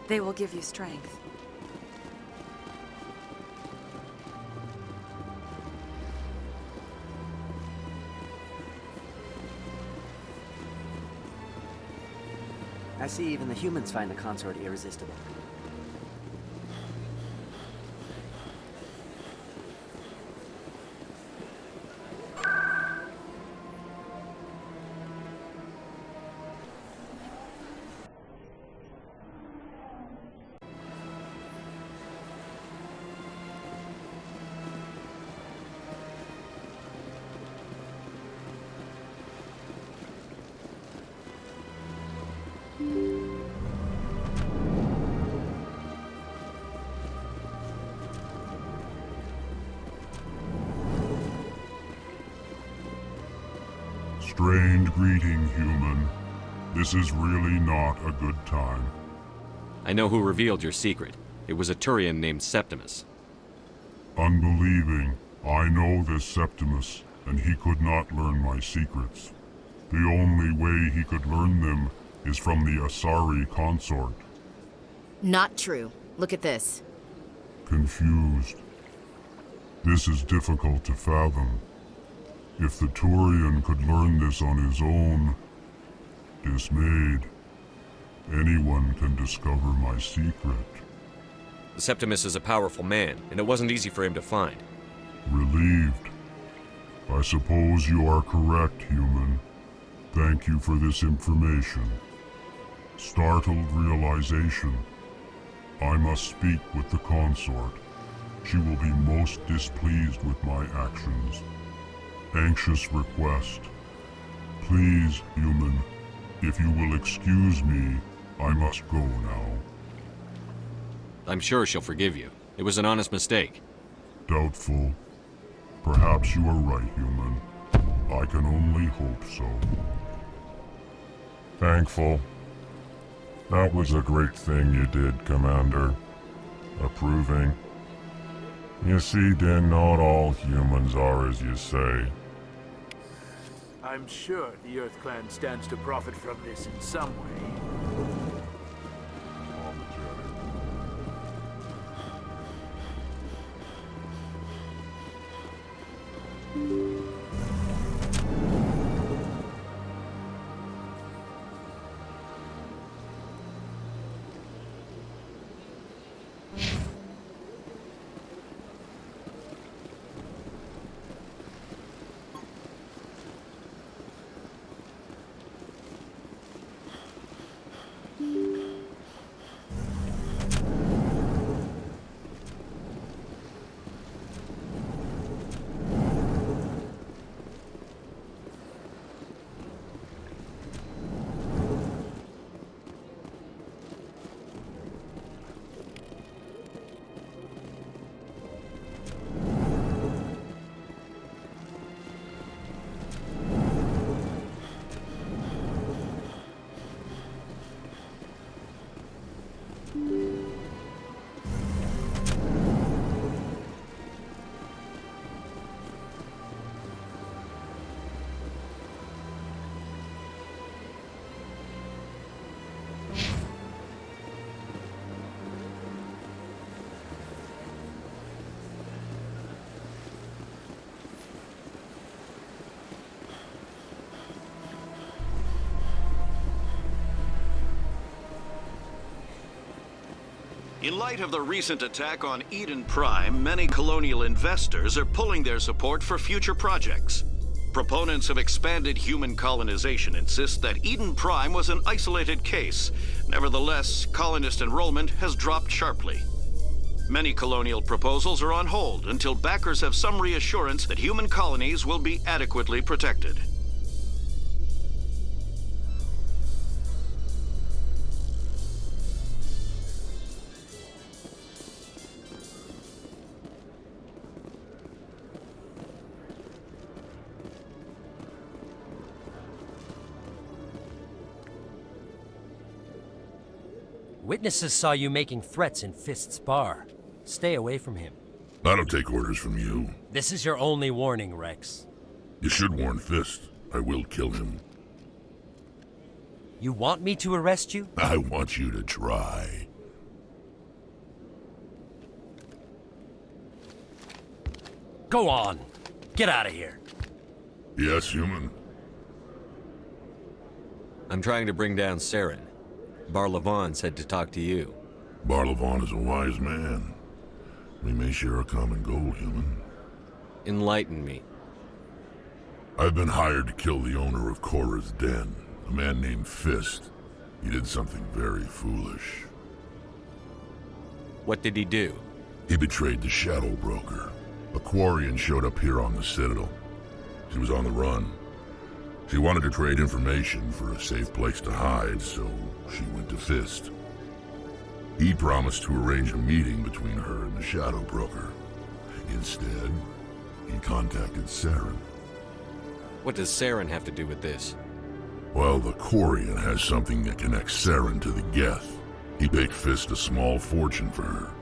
They will give you strength. I see even the humans find the consort irresistible. Strained greeting, human. This is really not a good time. I know who revealed your secret. It was a Turian named Septimus. Unbelieving. I know this Septimus, and he could not learn my secrets. The only way he could learn them is from the Asari consort. Not true. Look at this. Confused. This is difficult to fathom. If the Turian could learn this on his own, dismayed, anyone can discover my secret. Septimus is a powerful man, and it wasn't easy for him to find. Relieved. I suppose you are correct, human. Thank you for this information. Startled realization. I must speak with the consort. She will be most displeased with my actions. Anxious request. Please, human, if you will excuse me, I must go now. I'm sure she'll forgive you. It was an honest mistake. Doubtful. Perhaps you are right, human. I can only hope so. Thankful. That was a great thing you did, Commander. Approving. You see, Din, not all humans are as you say. I'm sure the Earth Clan stands to profit from this in some way. In light of the recent attack on Eden Prime, many colonial investors are pulling their support for future projects. Proponents of expanded human colonization insist that Eden Prime was an isolated case. Nevertheless, colonist enrollment has dropped sharply. Many colonial proposals are on hold until backers have some reassurance that human colonies will be adequately protected. Witnesses saw you making threats in Fist's bar. Stay away from him. I don't take orders from you. This is your only warning, Rex. You should warn Fist. I will kill him. You want me to arrest you? I want you to try. Go on. Get out of here. Yes, human. I'm trying to bring down Saren. Bar09 said to talk to you. Bar09 is a wise man. We may share a common goal, human. Enlighten me. I've been hired to kill the owner of Cora's Den, a man named Fist. He did something very foolish. What did he do? He betrayed the Shadow Broker. A Quarian showed up here on the Citadel. She was on the run. She wanted to trade information for a safe place to hide, so she went to Fist. He promised to arrange a meeting between her and the Shadow Broker. Instead, he contacted Saren. What does Saren have to do with this? Well, the Quarian has something that connects Saren to the Geth. He paid Fist a small fortune for her.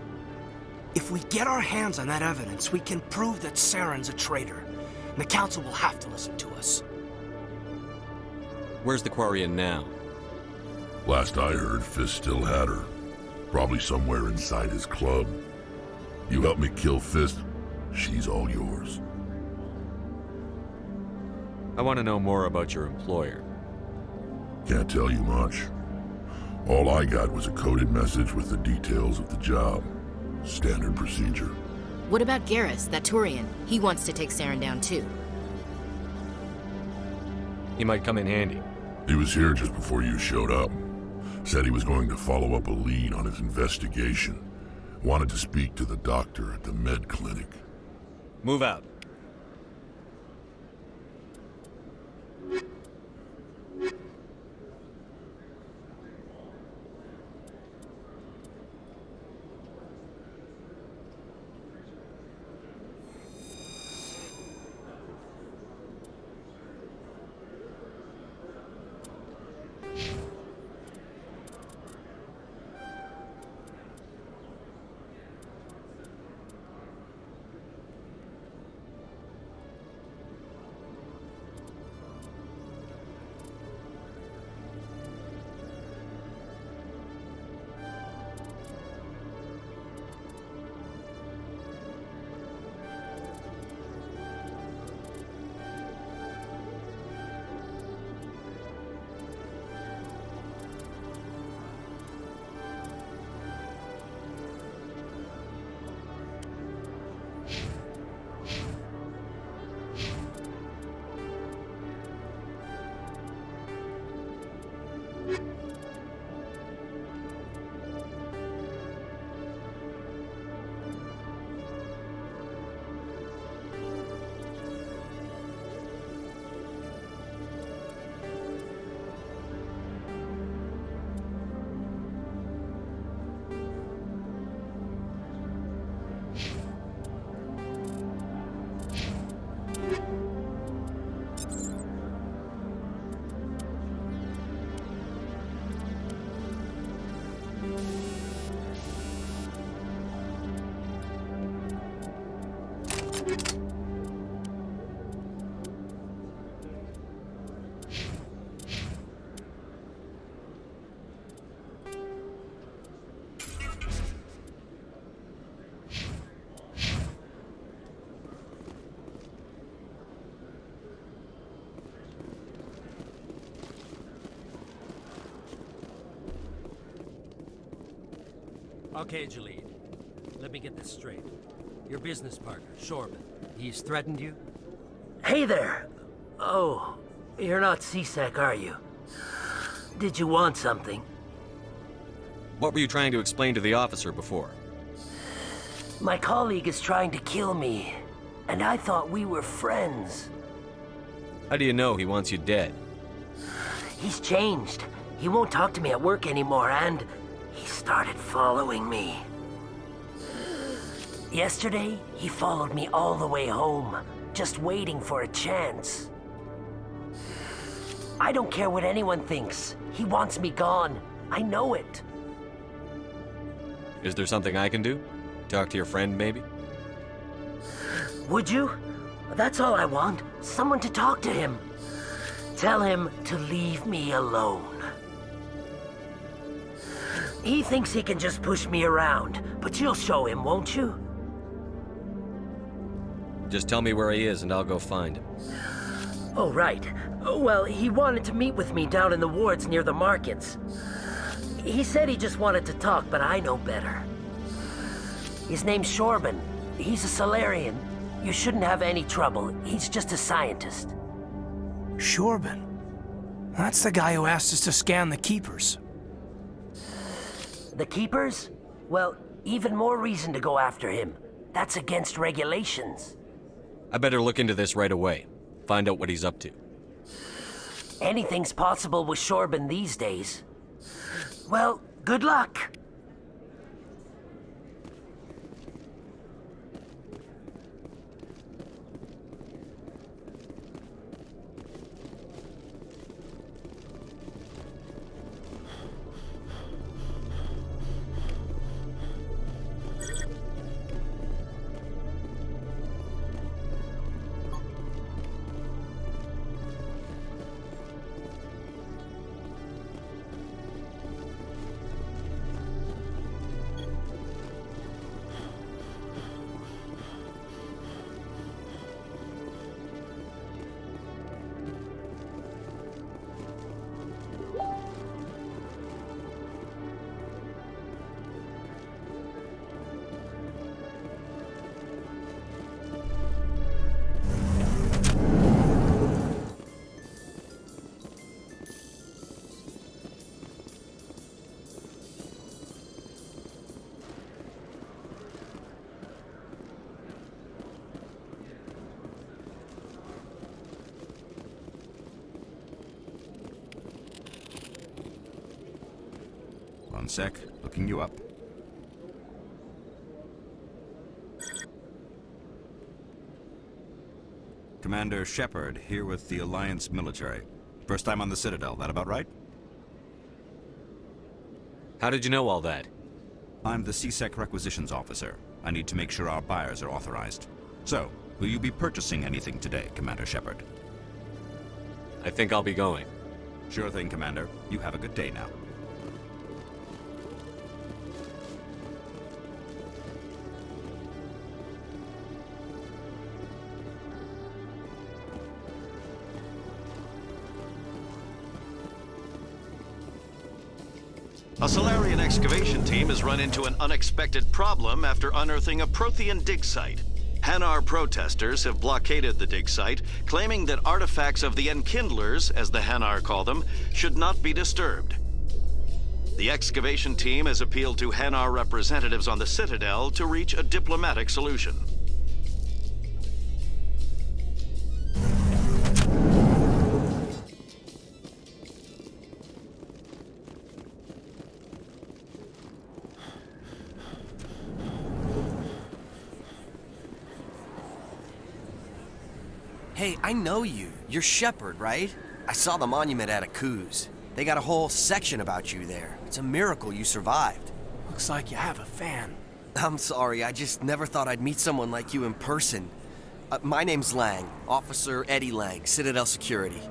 If we get our hands on that evidence, we can prove that Saren's a traitor. And the Council will have to listen to us. Where's the Quarian now? Last I heard, Fist still had her. Probably somewhere inside his club. You help me kill Fist, she's all yours. I want to know more about your employer. Can't tell you much. All I got was a coded message with the details of the job. Standard procedure. What about Garrus, that Turian? He wants to take Saren down too. He might come in handy. He was here just before you showed up. Said he was going to follow up a lead on his investigation. Wanted to speak to the doctor at the med clinic. Move out. Okay, Jalid. Let me get this straight. Your business partner, Shorban, he's threatened you? Hey there! Oh, you're not C-Sec, are you? Did you want something? What were you trying to explain to the officer before? My colleague is trying to kill me, and I thought we were friends. How do you know he wants you dead? He's changed. He won't talk to me at work anymore, and he started following me. Yesterday, he followed me all the way home, just waiting for a chance. I don't care what anyone thinks. He wants me gone. I know it. Is there something I can do? Talk to your friend, maybe? Would you? That's all I want. Someone to talk to him. Tell him to leave me alone. He thinks he can just push me around, but you'll show him, won't you? Just tell me where he is and I'll go find him. Oh, right. Well, he wanted to meet with me down in the wards near the markets. He said he just wanted to talk, but I know better. His name's Shorban. He's a Solarian. You shouldn't have any trouble. He's just a scientist. Shorban? That's the guy who asked us to scan the Keepers. The Keepers? Well, even more reason to go after him. That's against regulations. I better look into this right away. Find out what he's up to. Anything's possible with Shorban these days. Well, good luck. One sec, looking you up. Commander Shepard, here with the Alliance military. First time on the Citadel, that about right? How did you know all that? I'm the C-Sec requisitions officer. I need to make sure our buyers are authorized. So, will you be purchasing anything today, Commander Shepard? I think I'll be going. Sure thing, Commander. You have a good day now. A Solarian excavation team has run into an unexpected problem after unearthing a Prothean dig site. Hanar protesters have blockaded the dig site, claiming that artifacts of the Enkindlers, as the Hanar call them, should not be disturbed. The excavation team has appealed to Hanar representatives on the Citadel to reach a diplomatic solution. Hey, I know you. You're Shepard, right? I saw the monument at Akuz. They got a whole section about you there. It's a miracle you survived. Looks like you have a fan. I'm sorry, I just never thought I'd meet someone like you in person. My name's Lang, Officer Eddie Lang, Citadel Security.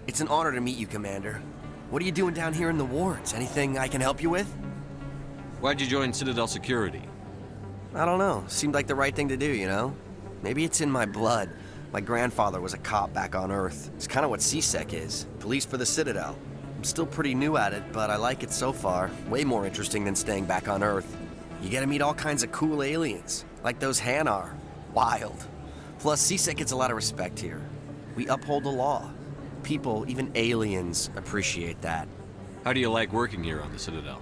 It's an honor to meet you, Commander. What are you doing down here in the wards? Anything I can help you with? Why'd you join Citadel Security? I don't know. Seemed like the right thing to do, you know? Maybe it's in my blood. My grandfather was a cop back on Earth. It's kind of what C-Sec is. Police for the Citadel. I'm still pretty new at it, but I like it so far. Way more interesting than staying back on Earth. You get to meet all kinds of cool aliens, like those Hanar. Wild. Plus, CSEC gets a lot of respect here. We uphold the law. People, even aliens, appreciate that. How do you like working here on the Citadel?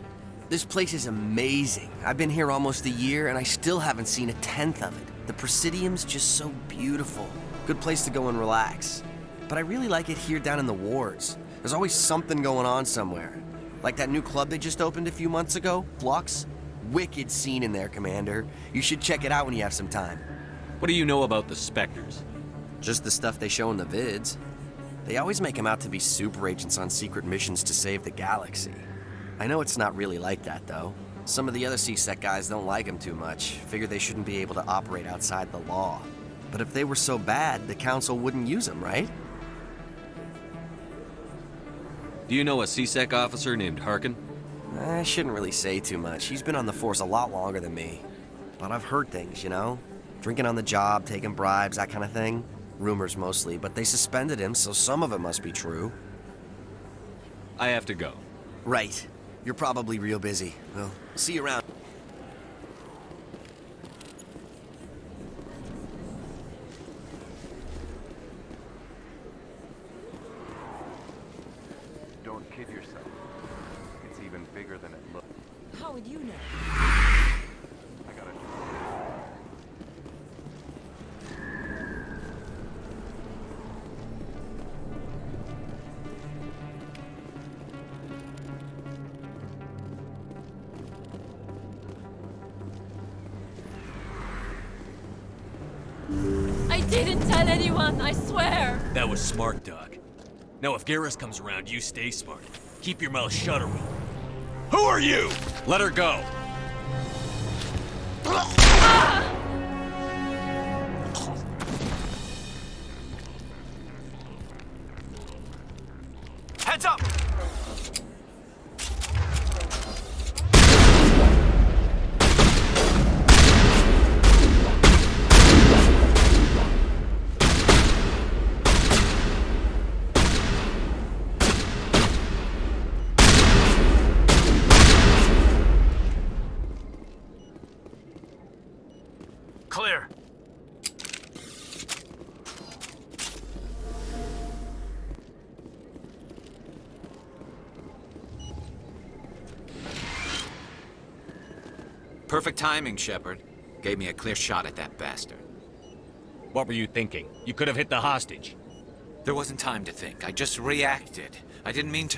This place is amazing. I've been here almost a year, and I still haven't seen a tenth of it. The Presidium's just so beautiful. Good place to go and relax. But I really like it here down in the wards. There's always something going on somewhere. Like that new club they just opened a few months ago, Flux. Wicked scene in there, Commander. You should check it out when you have some time. What do you know about the Spectres? Just the stuff they show in the vids. They always make them out to be super agents on secret missions to save the galaxy. I know it's not really like that, though. Some of the other CSEC guys don't like them too much, figure they shouldn't be able to operate outside the law. But if they were so bad, the Council wouldn't use them, right? Do you know a CSEC officer named Harkin? I shouldn't really say too much. He's been on the force a lot longer than me. But I've heard things, you know? Drinking on the job, taking bribes, that kind of thing. Rumors mostly, but they suspended him, so some of it must be true. I have to go. Right. You're probably real busy. Well, see you around. Don't kid yourself. It's even bigger than it looks. How would you know? I gotta... I didn't tell anyone, I swear! That was smart, Doc. Now if Garrus comes around, you stay smart. Keep your mouth shut or we'll... Who are you? Let her go. Heads up! Clear. Perfect timing, Shepard. Gave me a clear shot at that bastard. What were you thinking? You could have hit the hostage. There wasn't time to think. I just reacted. I didn't mean to...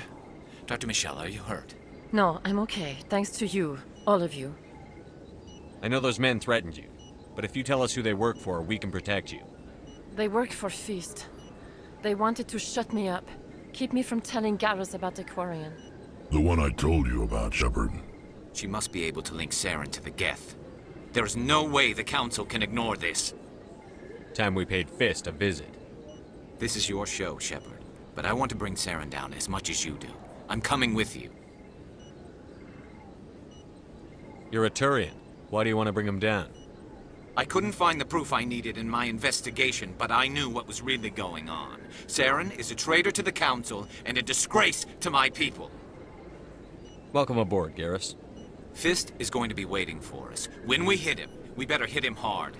Dr. Michelle, are you hurt? No, I'm okay. Thanks to you. All of you. I know those men threatened you, but if you tell us who they work for, we can protect you. They work for Feast. They wanted to shut me up. Keep me from telling Garrus about the Quarian. The one I told you about, Shepard. She must be able to link Saren to the Geth. There is no way the Council can ignore this. Time we paid Fist a visit. This is your show, Shepard. But I want to bring Saren down as much as you do. I'm coming with you. You're a Turian. Why do you want to bring him down? I couldn't find the proof I needed in my investigation, but I knew what was really going on. Saren is a traitor to the Council and a disgrace to my people. Welcome aboard, Garrus. Fist is going to be waiting for us. When we hit him, we better hit him hard.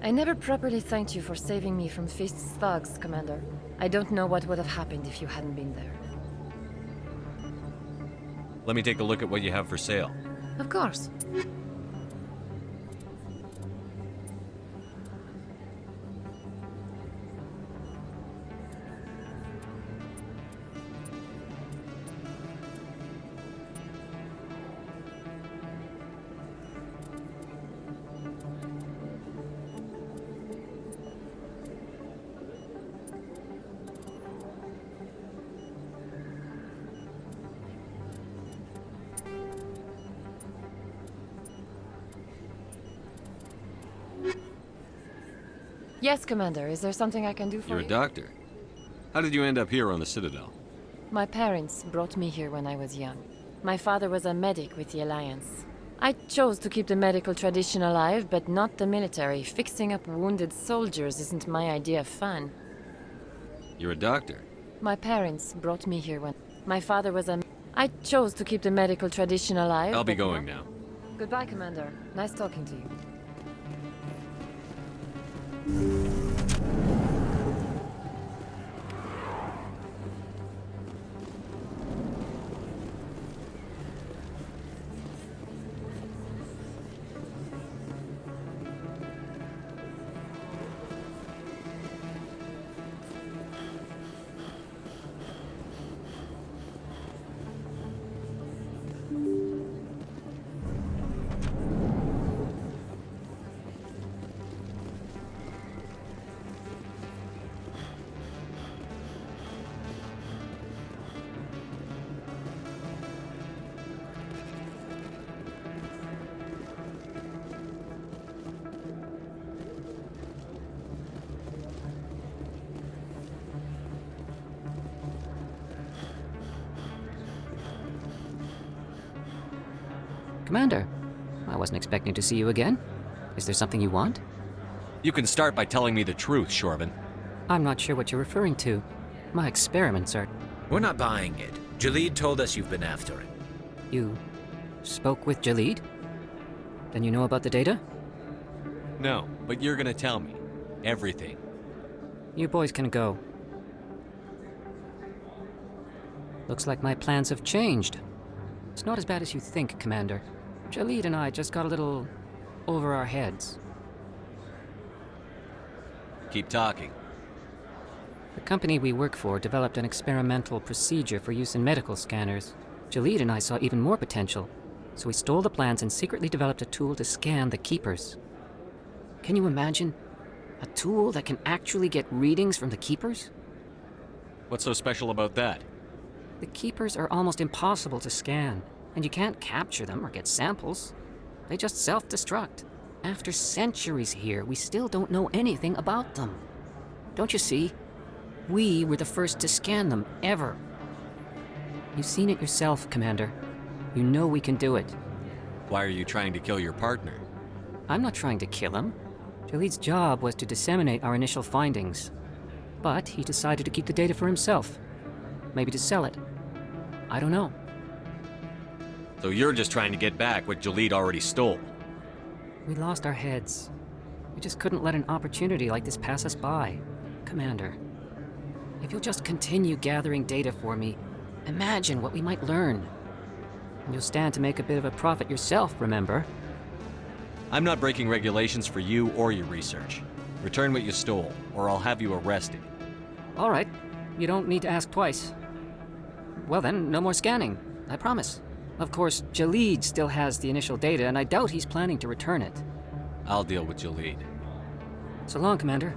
I never properly thanked you for saving me from Fist's thugs, Commander. I don't know what would have happened if you hadn't been there. Let me take a look at what you have for sale. Of course. Yes, Commander. Is there something I can do for You're you? a doctor. How did you end up here on the Citadel? My parents brought me here when I was young. My father was a medic with the Alliance. I chose to keep the medical tradition alive, but not the military. Fixing up wounded soldiers isn't my idea of fun. You're a doctor. My parents brought me here when... My father was a... I chose to keep the medical tradition alive. I'll be but going not- now. Goodbye, Commander. Nice talking to you. Commander, I wasn't expecting to see you again. Is there something you want? You can start by telling me the truth, Shorban. I'm not sure what you're referring to. My experiments are... We're not buying it. Jalid told us you've been after him. You spoke with Jalid? Then you know about the data? No, but you're gonna tell me. Everything. You boys can go. Looks like my plans have changed. It's not as bad as you think, Commander. Jalid and I just got a little over our heads. Keep talking. The company we work for developed an experimental procedure for use in medical scanners. Jalid and I saw even more potential, so we stole the plans and secretly developed a tool to scan the Keepers. Can you imagine? A tool that can actually get readings from the Keepers? What's so special about that? The Keepers are almost impossible to scan, and you can't capture them or get samples. They just self-destruct. After centuries here, we still don't know anything about them. Don't you see? We were the first to scan them, ever. You've seen it yourself, Commander. You know we can do it. Why are you trying to kill your partner? I'm not trying to kill him. Jalid's job was to disseminate our initial findings. But he decided to keep the data for himself. Maybe to sell it. I don't know. So you're just trying to get back what Jalid already stole. We lost our heads. We just couldn't let an opportunity like this pass us by. Commander, if you'll just continue gathering data for me, imagine what we might learn. And you'll stand to make a bit of a profit yourself, remember? I'm not breaking regulations for you or your research. Return what you stole, or I'll have you arrested. All right. You don't need to ask twice. Well then, no more scanning. I promise. Of course, Jalid still has the initial data, and I doubt he's planning to return it. I'll deal with Jalid. So long, Commander.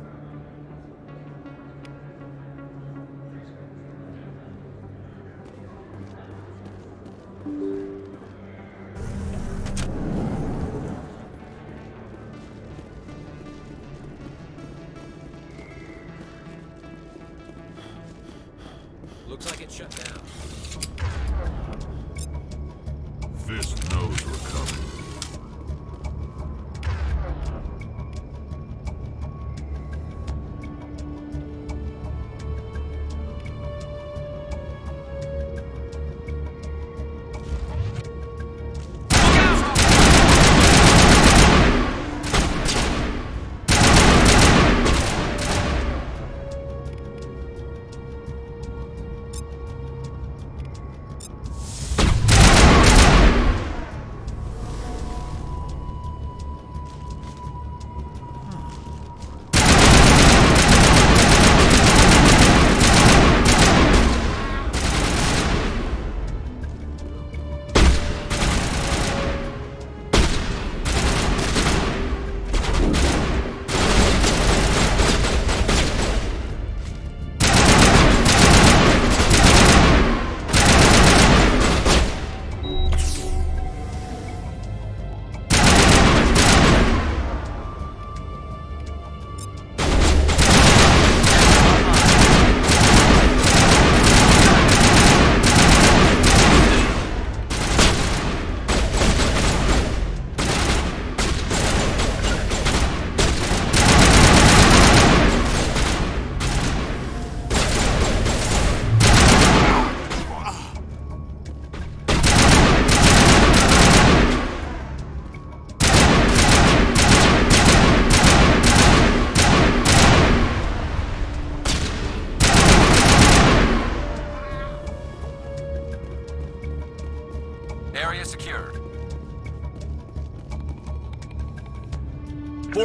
Looks like it's shut down. Fist knows we're coming.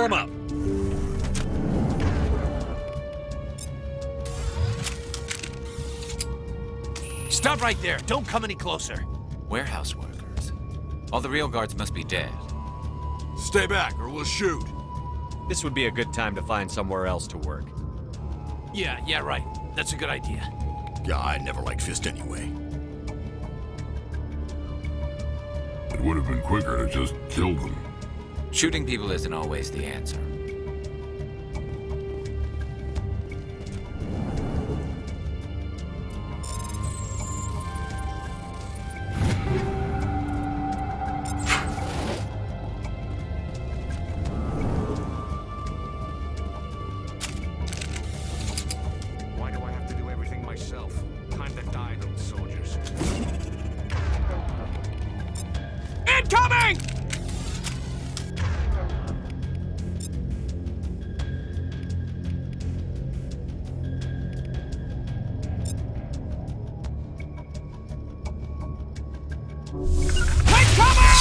him up! Stop right there! Don't come any closer! Warehouse workers. All the real guards must be dead. Stay back, or we'll shoot. This would be a good time to find somewhere else to work. Yeah, right. That's a good idea. Yeah, I never liked Fist anyway. It would have been quicker to just kill them. Shooting people isn't always the answer. Why do I have to do everything myself? Time to die, those soldiers. Incoming! Take cover!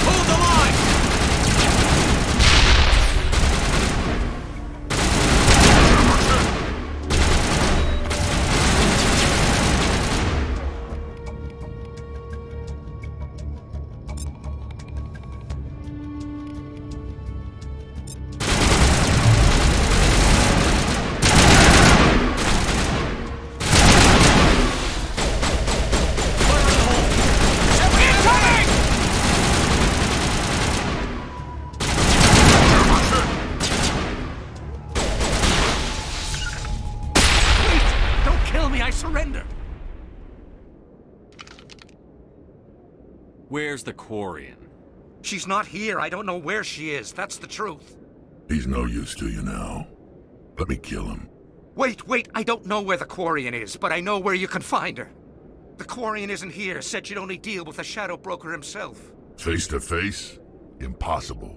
Hold the line! I surrender! Where's the Quarian? She's not here. I don't know where she is. That's the truth. He's no use to you now. Let me kill him. Wait. I don't know where the Quarian is, but I know where you can find her. The Quarian isn't here. Said she'd only deal with the Shadow Broker himself. Face to face? Impossible.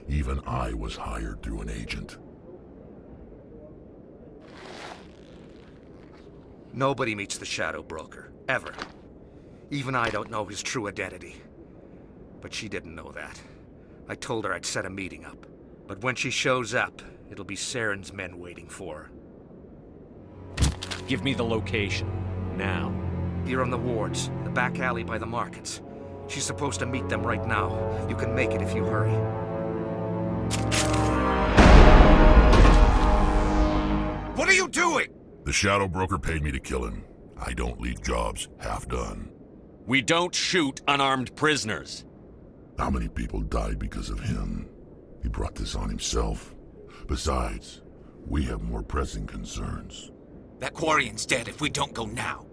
Even I was hired through an agent. Nobody meets the Shadow Broker, ever. Even I don't know his true identity. But she didn't know that. I told her I'd set a meeting up. But when she shows up, it'll be Saren's men waiting for her. Give me the location, now. Here on the wards, the back alley by the markets. She's supposed to meet them right now. You can make it if you hurry. What are you doing? The Shadow Broker paid me to kill him. I don't leave jobs half done. We don't shoot unarmed prisoners. How many people died because of him? He brought this on himself. Besides, we have more pressing concerns. That Quarian's dead if we don't go now.